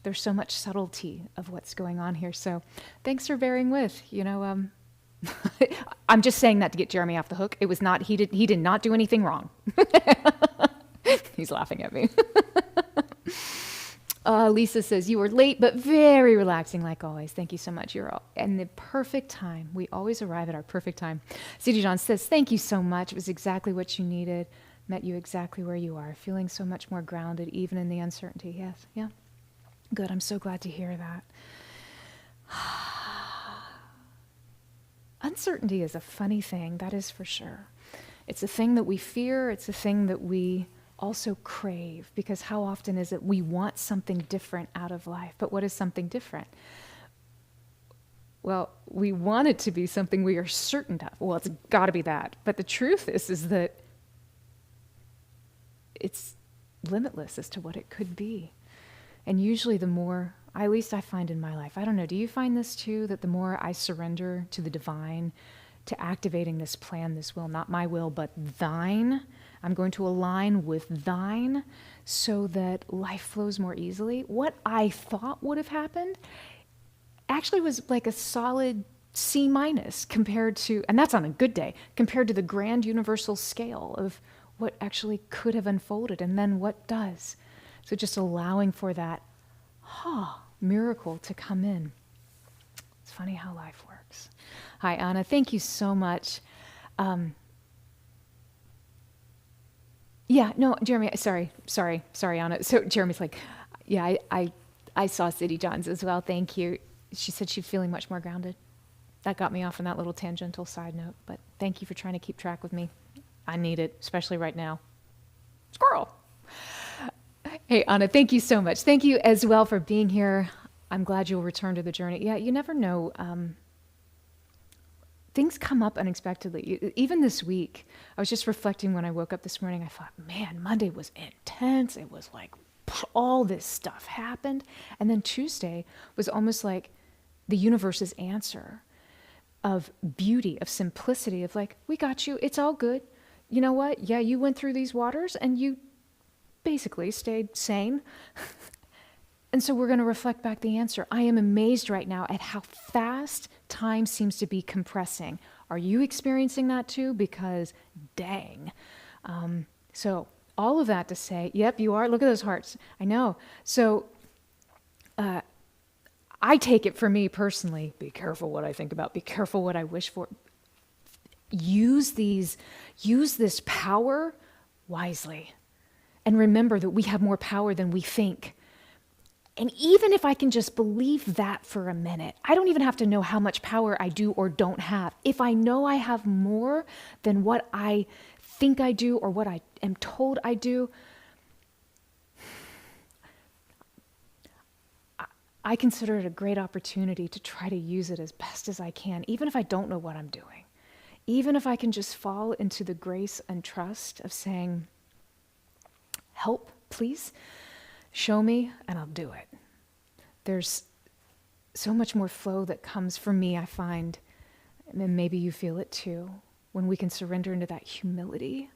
there's so much subtlety of what's going on here. So thanks for bearing with. I'm just saying that to get Jeremy off the hook. It was not, he did not do anything wrong. He's laughing at me. Lisa says, you were late, but very relaxing like always. Thank you so much. You're all in the perfect time. We always arrive at our perfect time. C.D. John says, thank you so much. It was exactly what you needed. Met you exactly where you are. Feeling so much more grounded, even in the uncertainty. Yes. Yeah. Good. I'm so glad to hear that. Uncertainty is a funny thing. That is for sure. It's a thing that we fear. It's a thing that we also crave, because how often is it we want something different out of life? But what is something different? Well, we want it to be something we are certain of. Well, it's got to be that. But the truth is that it's limitless as to what it could be. And usually the more, at least I find in my life, I don't know, do you find this too, that the more I surrender to the divine, to activating this plan, this will, not my will, but thine, I'm going to align with thine so that life flows more easily. What I thought would have happened actually was like a solid C minus compared to, and that's on a good day, compared to the grand universal scale of what actually could have unfolded and then what does. So just allowing for that miracle to come in. It's funny how life works. Hi, Anna. Thank you so much. Yeah, no, Jeremy, sorry, Anna. So Jeremy's like, yeah, I saw City Johns as well. Thank you. She said she's feeling much more grounded. That got me off on that little tangential side note, but thank you for trying to keep track with me. I need it, especially right now. Squirrel. Hey, Anna, thank you so much. Thank you as well for being here. I'm glad you'll return to the journey. Yeah, you never know. Things come up unexpectedly. Even this week, I was just reflecting when I woke up this morning. I thought, man, Monday was intense. It was like all this stuff happened. And then Tuesday was almost like the universe's answer of beauty, of simplicity, of like, we got you. It's all good. You know what? Yeah, you went through these waters and you basically stayed sane. And so we're going to reflect back the answer. I am amazed right now at how fast time seems to be compressing. Are you experiencing that too? Because dang. So all of that to say, yep, you are. Look at those hearts. I know. So I take it for me personally, be careful what I think about, be careful what I wish for. Use this power wisely. And remember that we have more power than we think. And even if I can just believe that for a minute, I don't even have to know how much power I do or don't have. If I know I have more than what I think I do or what I am told I do, I consider it a great opportunity to try to use it as best as I can, even if I don't know what I'm doing. Even if I can just fall into the grace and trust of saying, help, please. Show me, and I'll do it. There's so much more flow that comes from me, I find, and maybe you feel it too, when we can surrender into that humility,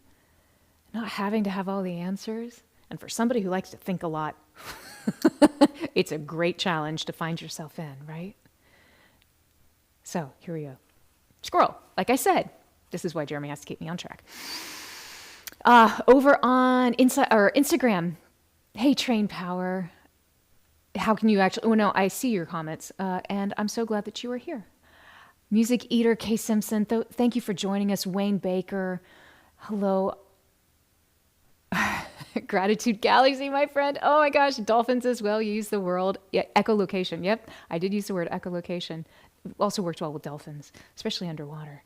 not having to have all the answers. And for somebody who likes to think a lot, it's a great challenge to find yourself in, right? So here we go. Squirrel, like I said, this is why Jeremy has to keep me on track. Over on Instagram, hey, Train Power, how can you actually, no, I see your comments, and I'm so glad that you are here. Music Eater, Kay Simpson, thank you for joining us. Wayne Baker, hello. Gratitude Galaxy, my friend. Oh my gosh, dolphins as well, you use the word. Yeah, echolocation, yep, I did use the word echolocation. Also worked well with dolphins, especially underwater.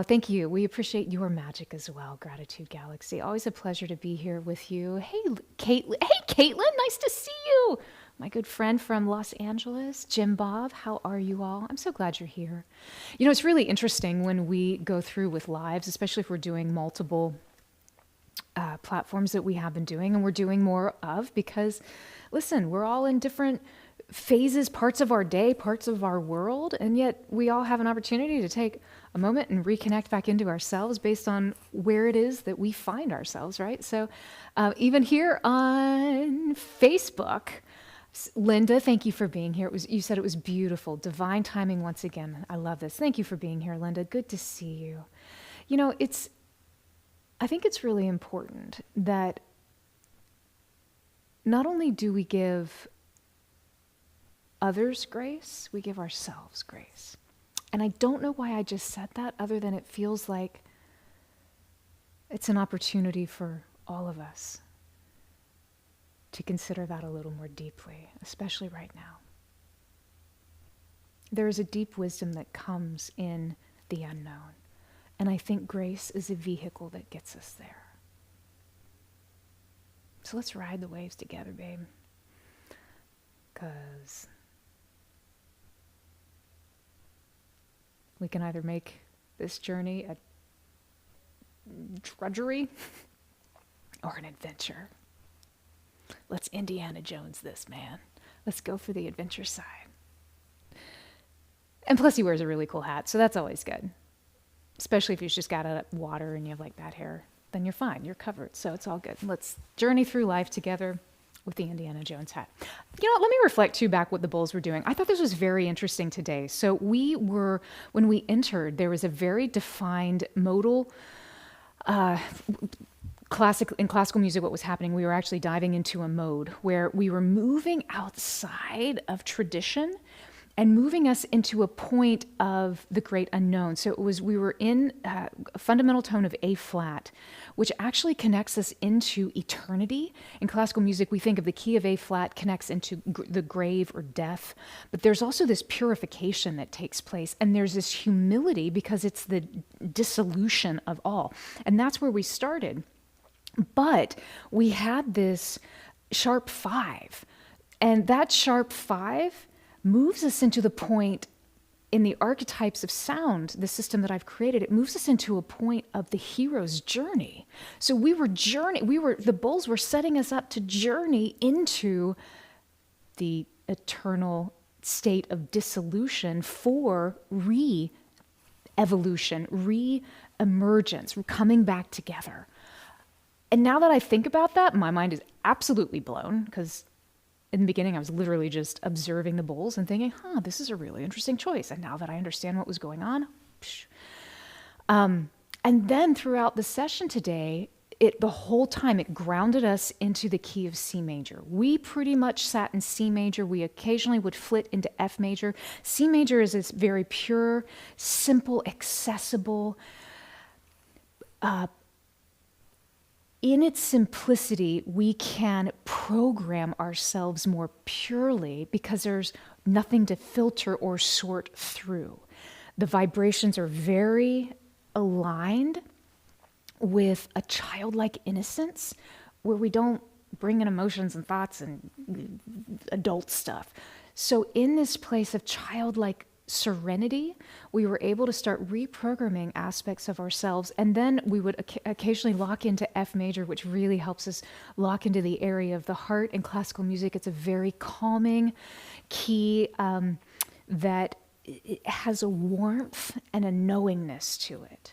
Thank you. We appreciate your magic as well, Gratitude Galaxy. Always a pleasure to be here with you. Hey, Caitlin. Hey, Caitlin. Nice to see you. My good friend from Los Angeles, Jim Bob. How are you all? I'm so glad you're here. You know, it's really interesting when we go through with lives, especially if we're doing multiple platforms that we have been doing and we're doing more of, because, listen, we're all in different phases, parts of our day, parts of our world, and yet we all have an opportunity to take a moment and reconnect back into ourselves based on where it is that we find ourselves, right? So even here on Facebook, Linda, thank you for being here. You said it was beautiful. Divine timing once again. I love this. Thank you for being here, Linda. Good to see you. You know, I think it's really important that not only do we give others grace, we give ourselves grace. And I don't know why I just said that, other than it feels like it's an opportunity for all of us to consider that a little more deeply, especially right now. There is a deep wisdom that comes in the unknown, and I think grace is a vehicle that gets us there. So let's ride the waves together, babe. 'Cause we can either make this journey a drudgery or an adventure. Let's Indiana Jones this, man. Let's go for the adventure side. And plus he wears a really cool hat, so that's always good. Especially if you've just got water and you have like that hair, then you're fine, you're covered, so it's all good. Let's journey through life together with the Indiana Jones hat. You know what, let me reflect too back what the bulls were doing. I thought this was very interesting today. So when we entered, there was a very defined modal, in classical music, what was happening, we were actually diving into a mode where we were moving outside of tradition and moving us into a point of the great unknown. So we were in a fundamental tone of A flat, which actually connects us into eternity. In classical music, we think of the key of A flat connects into the grave or death, but there's also this purification that takes place, and there's this humility because it's the dissolution of all. And that's where we started. But we had this sharp 5, and that sharp 5 moves us into the point in the archetypes of sound, the system that I've created, it moves us into a point of the hero's journey. So the bulls were setting us up to journey into the eternal state of dissolution for re-evolution, re-emergence, coming back together. And now that I think about that, my mind is absolutely blown, because in the beginning, I was literally just observing the bulls and thinking, this is a really interesting choice. And now that I understand what was going on, and then throughout the session today, the whole time it grounded us into the key of C major. We pretty much sat in C major. We occasionally would flit into F major. C major is this very pure, simple, accessible, in its simplicity, we can program ourselves more purely because there's nothing to filter or sort through. The vibrations are very aligned with a childlike innocence where we don't bring in emotions and thoughts and adult stuff. So in this place of childlike serenity, we were able to start reprogramming aspects of ourselves, and then we would occasionally lock into F major, which really helps us lock into the area of the heart. In classical music, it's a very calming key that it has a warmth and a knowingness to it.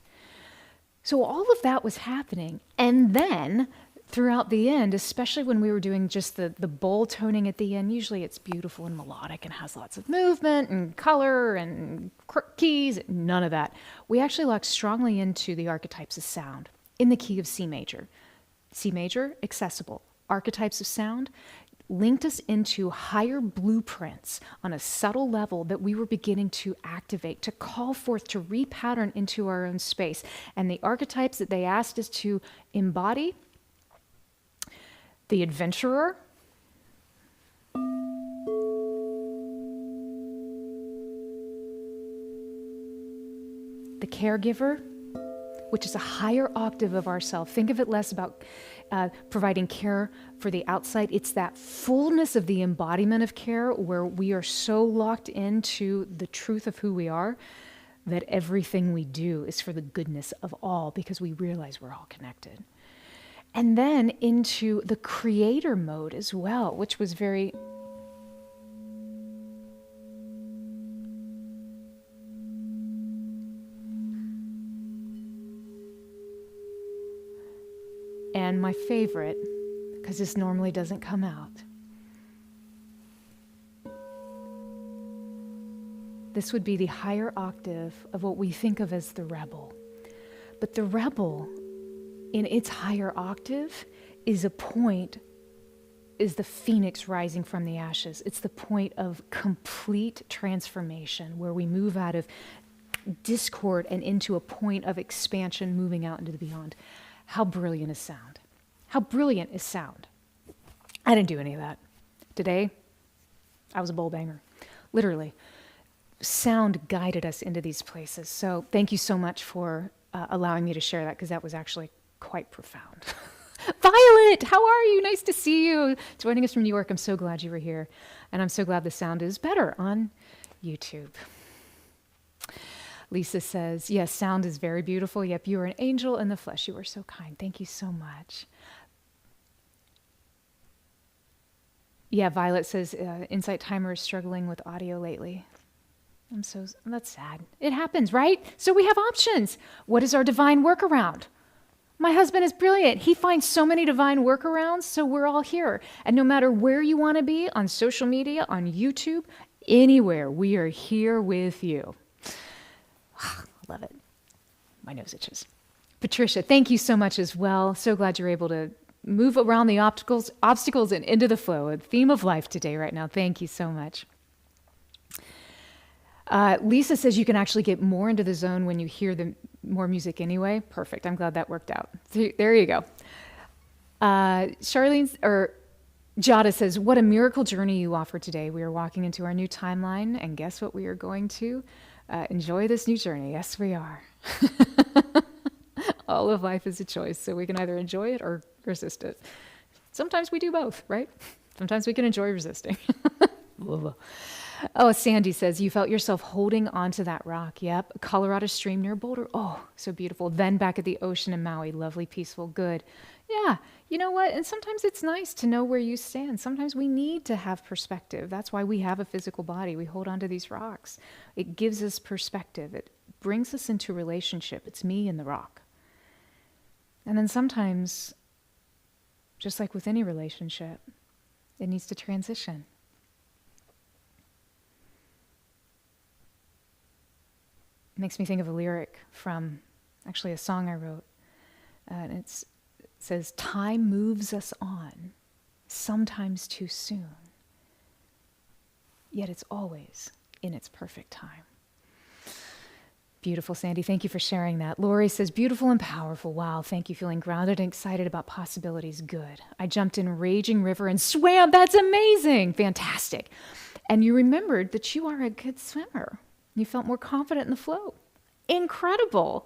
So all of that was happening, and then throughout the end, especially when we were doing just the bowl toning at the end, usually it's beautiful and melodic and has lots of movement and color and keys, none of that. We actually locked strongly into the archetypes of sound in the key of C major. C major, accessible. Archetypes of sound linked us into higher blueprints on a subtle level that we were beginning to activate, to call forth, to repattern into our own space. And the archetypes that they asked us to embody: the adventurer, the caregiver, which is a higher octave of ourself. Think of it less about providing care for the outside. It's that fullness of the embodiment of care where we are so locked into the truth of who we are that everything we do is for the goodness of all, because we realize we're all connected. And then into the creator mode as well, which was very... And my favorite, because this normally doesn't come out, this would be the higher octave of what we think of as the rebel. But the rebel, in its higher octave, is the phoenix rising from the ashes. It's the point of complete transformation, where we move out of discord and into a point of expansion, moving out into the beyond. How brilliant is sound? How brilliant is sound? I didn't do any of that. Today, I was a bowl banger. Literally. Sound guided us into these places. So thank you so much for allowing me to share that, because that was actually quite profound. Violet, how are you? Nice to see you. Joining us from New York. I'm so glad you were here. And I'm so glad the sound is better on YouTube. Lisa says, yes, sound is very beautiful. Yep, you are an angel in the flesh. You are so kind. Thank you so much. Yeah, Violet says, Insight Timer is struggling with audio lately. That's sad. It happens, right? So we have options. What is our divine workaround? My husband is brilliant. He finds so many divine workarounds, so we're all here. And no matter where you want to be, on social media, on YouTube, anywhere, we are here with you. Love it. My nose itches. Patricia, thank you so much as well. So glad you're able to move around the obstacles and into the flow. A theme of life today right now. Thank you so much. Lisa says you can actually get more into the zone when you hear the more music anyway. Perfect. I'm glad that worked out. There you go. Jada says, what a miracle journey you offer today. We are walking into our new timeline, and guess what we are going to? Enjoy this new journey. Yes, we are. All of life is a choice, so we can either enjoy it or resist it. Sometimes we do both, right? Sometimes we can enjoy resisting. Oh, Sandy says, you felt yourself holding onto that rock. Yep. Colorado stream near Boulder. Oh, so beautiful. Then back at the ocean in Maui. Lovely, peaceful, good. Yeah. You know what? And sometimes it's nice to know where you stand. Sometimes we need to have perspective. That's why we have a physical body. We hold onto these rocks. It gives us perspective. It brings us into relationship. It's me and the rock. And then sometimes, just like with any relationship, it needs to transition. It makes me think of a lyric from actually a song I wrote. And it says, time moves us on, sometimes too soon, yet it's always in its perfect time. Beautiful, Sandy. Thank you for sharing that. Lori says, beautiful and powerful. Wow, thank you. Feeling grounded and excited about possibilities. Good. I jumped in a raging river and swam. That's amazing. Fantastic. And you remembered that you are a good swimmer. You felt more confident in the flow. Incredible.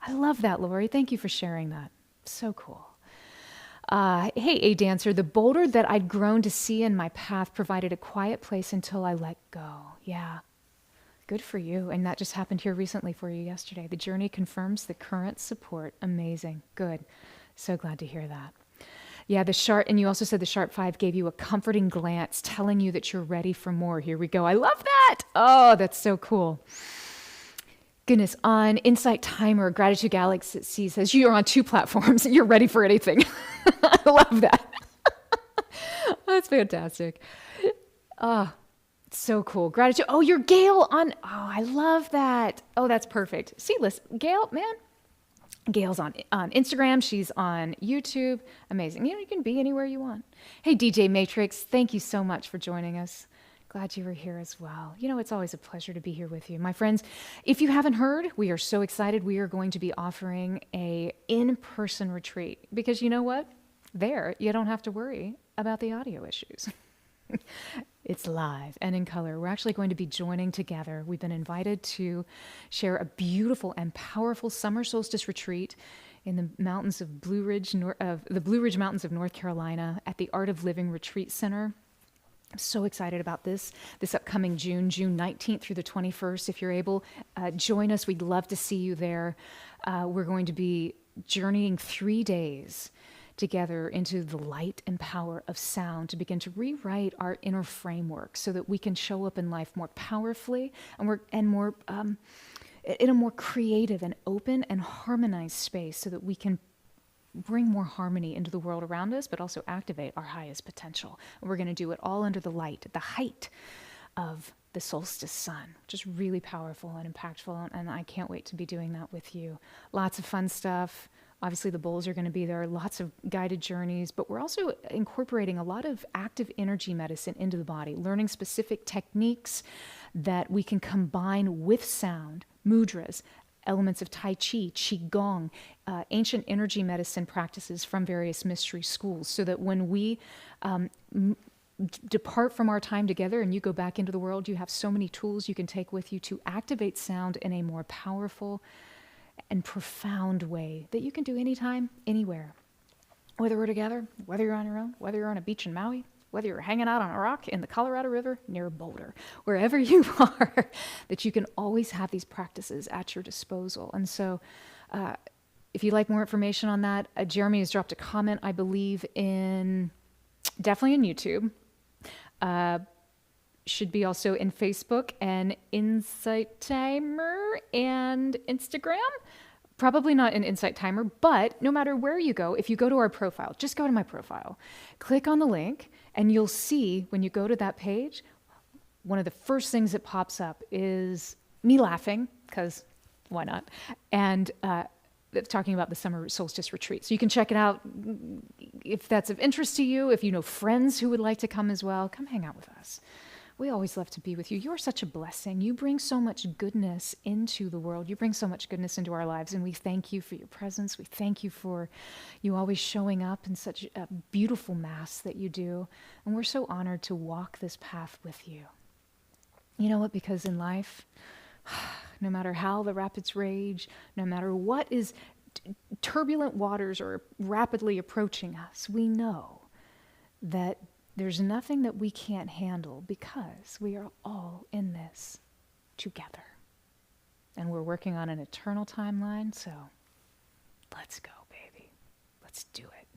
I love that, Lori. Thank you for sharing that. So cool. Hey, A Dancer, the boulder that I'd grown to see in my path provided a quiet place until I let go. Yeah. Good for you. And that just happened here recently for you yesterday. The journey confirms the current support. Amazing. Good. So glad to hear that. Yeah, and you also said the Sharp 5 gave you a comforting glance, telling you that you're ready for more. Here we go. I love that. Oh, that's so cool. Goodness, on Insight Timer, Gratitude Galaxy says, you're on 2 platforms. You're ready for anything. I love that. That's fantastic. Oh, so cool. Gratitude. Oh, you're Gail on. Oh, I love that. Oh, that's perfect. See, listen, Gail, man. Gail's on Instagram. She's on YouTube. Amazing. You can be anywhere you want. Hey, DJ Matrix, thank you so much for joining us. Glad you were here as well. It's always a pleasure to be here with you. My friends, if you haven't heard, we are so excited. We are going to be offering a in-person retreat because you know what? There, you don't have to worry about the audio issues. It's live and in color. We're actually going to be joining together. We've been invited to share a beautiful and powerful summer solstice retreat in the mountains of the Blue Ridge Mountains of North Carolina at the Art of Living Retreat Center. I'm so excited about this upcoming June 19th through the 21st. If you're able, join us. We'd love to see you there. We're going to be journeying 3 days together into the light and power of sound to begin to rewrite our inner framework so that we can show up in life more powerfully and more in a more creative and open and harmonized space so that we can bring more harmony into the world around us, but also activate our highest potential. And we're going to do it all under the light, the height of the solstice sun, which is really powerful and impactful. And I can't wait to be doing that with you. Lots of fun stuff. Obviously, the bowls are going to be there, lots of guided journeys, but we're also incorporating a lot of active energy medicine into the body, learning specific techniques that we can combine with sound, mudras, elements of Tai Chi, Qigong, ancient energy medicine practices from various mystery schools, so that when we depart from our time together and you go back into the world, you have so many tools you can take with you to activate sound in a more powerful and profound way that you can do anytime, anywhere. Whether we're together, whether you're on your own, whether you're on a beach in Maui, whether you're hanging out on a rock in the Colorado River near Boulder, wherever you are, that you can always have these practices at your disposal. And so if you'd like more information on that, Jeremy has dropped a comment, I believe, definitely in YouTube. Should be also in Facebook and Insight Timer and Instagram. Probably not in Insight Timer, but no matter where you go, if you go to our profile, just go to my profile, click on the link, and you'll see when you go to that page, one of the first things that pops up is me laughing, because why not? And talking about the summer solstice retreat. So you can check it out if that's of interest to you. If you know friends who would like to come as well, come hang out with us. We always love to be with you. You're such a blessing. You bring so much goodness into the world. You bring so much goodness into our lives, and we thank you for your presence. We thank you for you always showing up in such a beautiful mass that you do. And we're so honored to walk this path with you. You know what? Because in life, no matter how the rapids rage, no matter what is turbulent waters are rapidly approaching us, we know that there's nothing that we can't handle because we are all in this together. And we're working on an eternal timeline, so let's go, baby. Let's do it.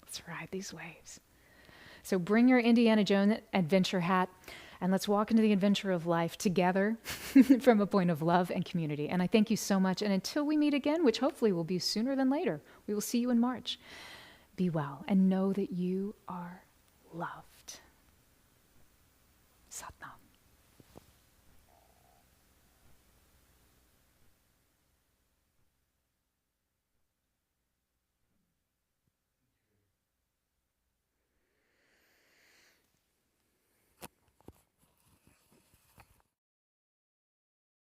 Let's ride these waves. So bring your Indiana Jones adventure hat and let's walk into the adventure of life together from a point of love and community. And I thank you so much. And until we meet again, which hopefully will be sooner than later, we will see you in March. Be well and know that you are loved.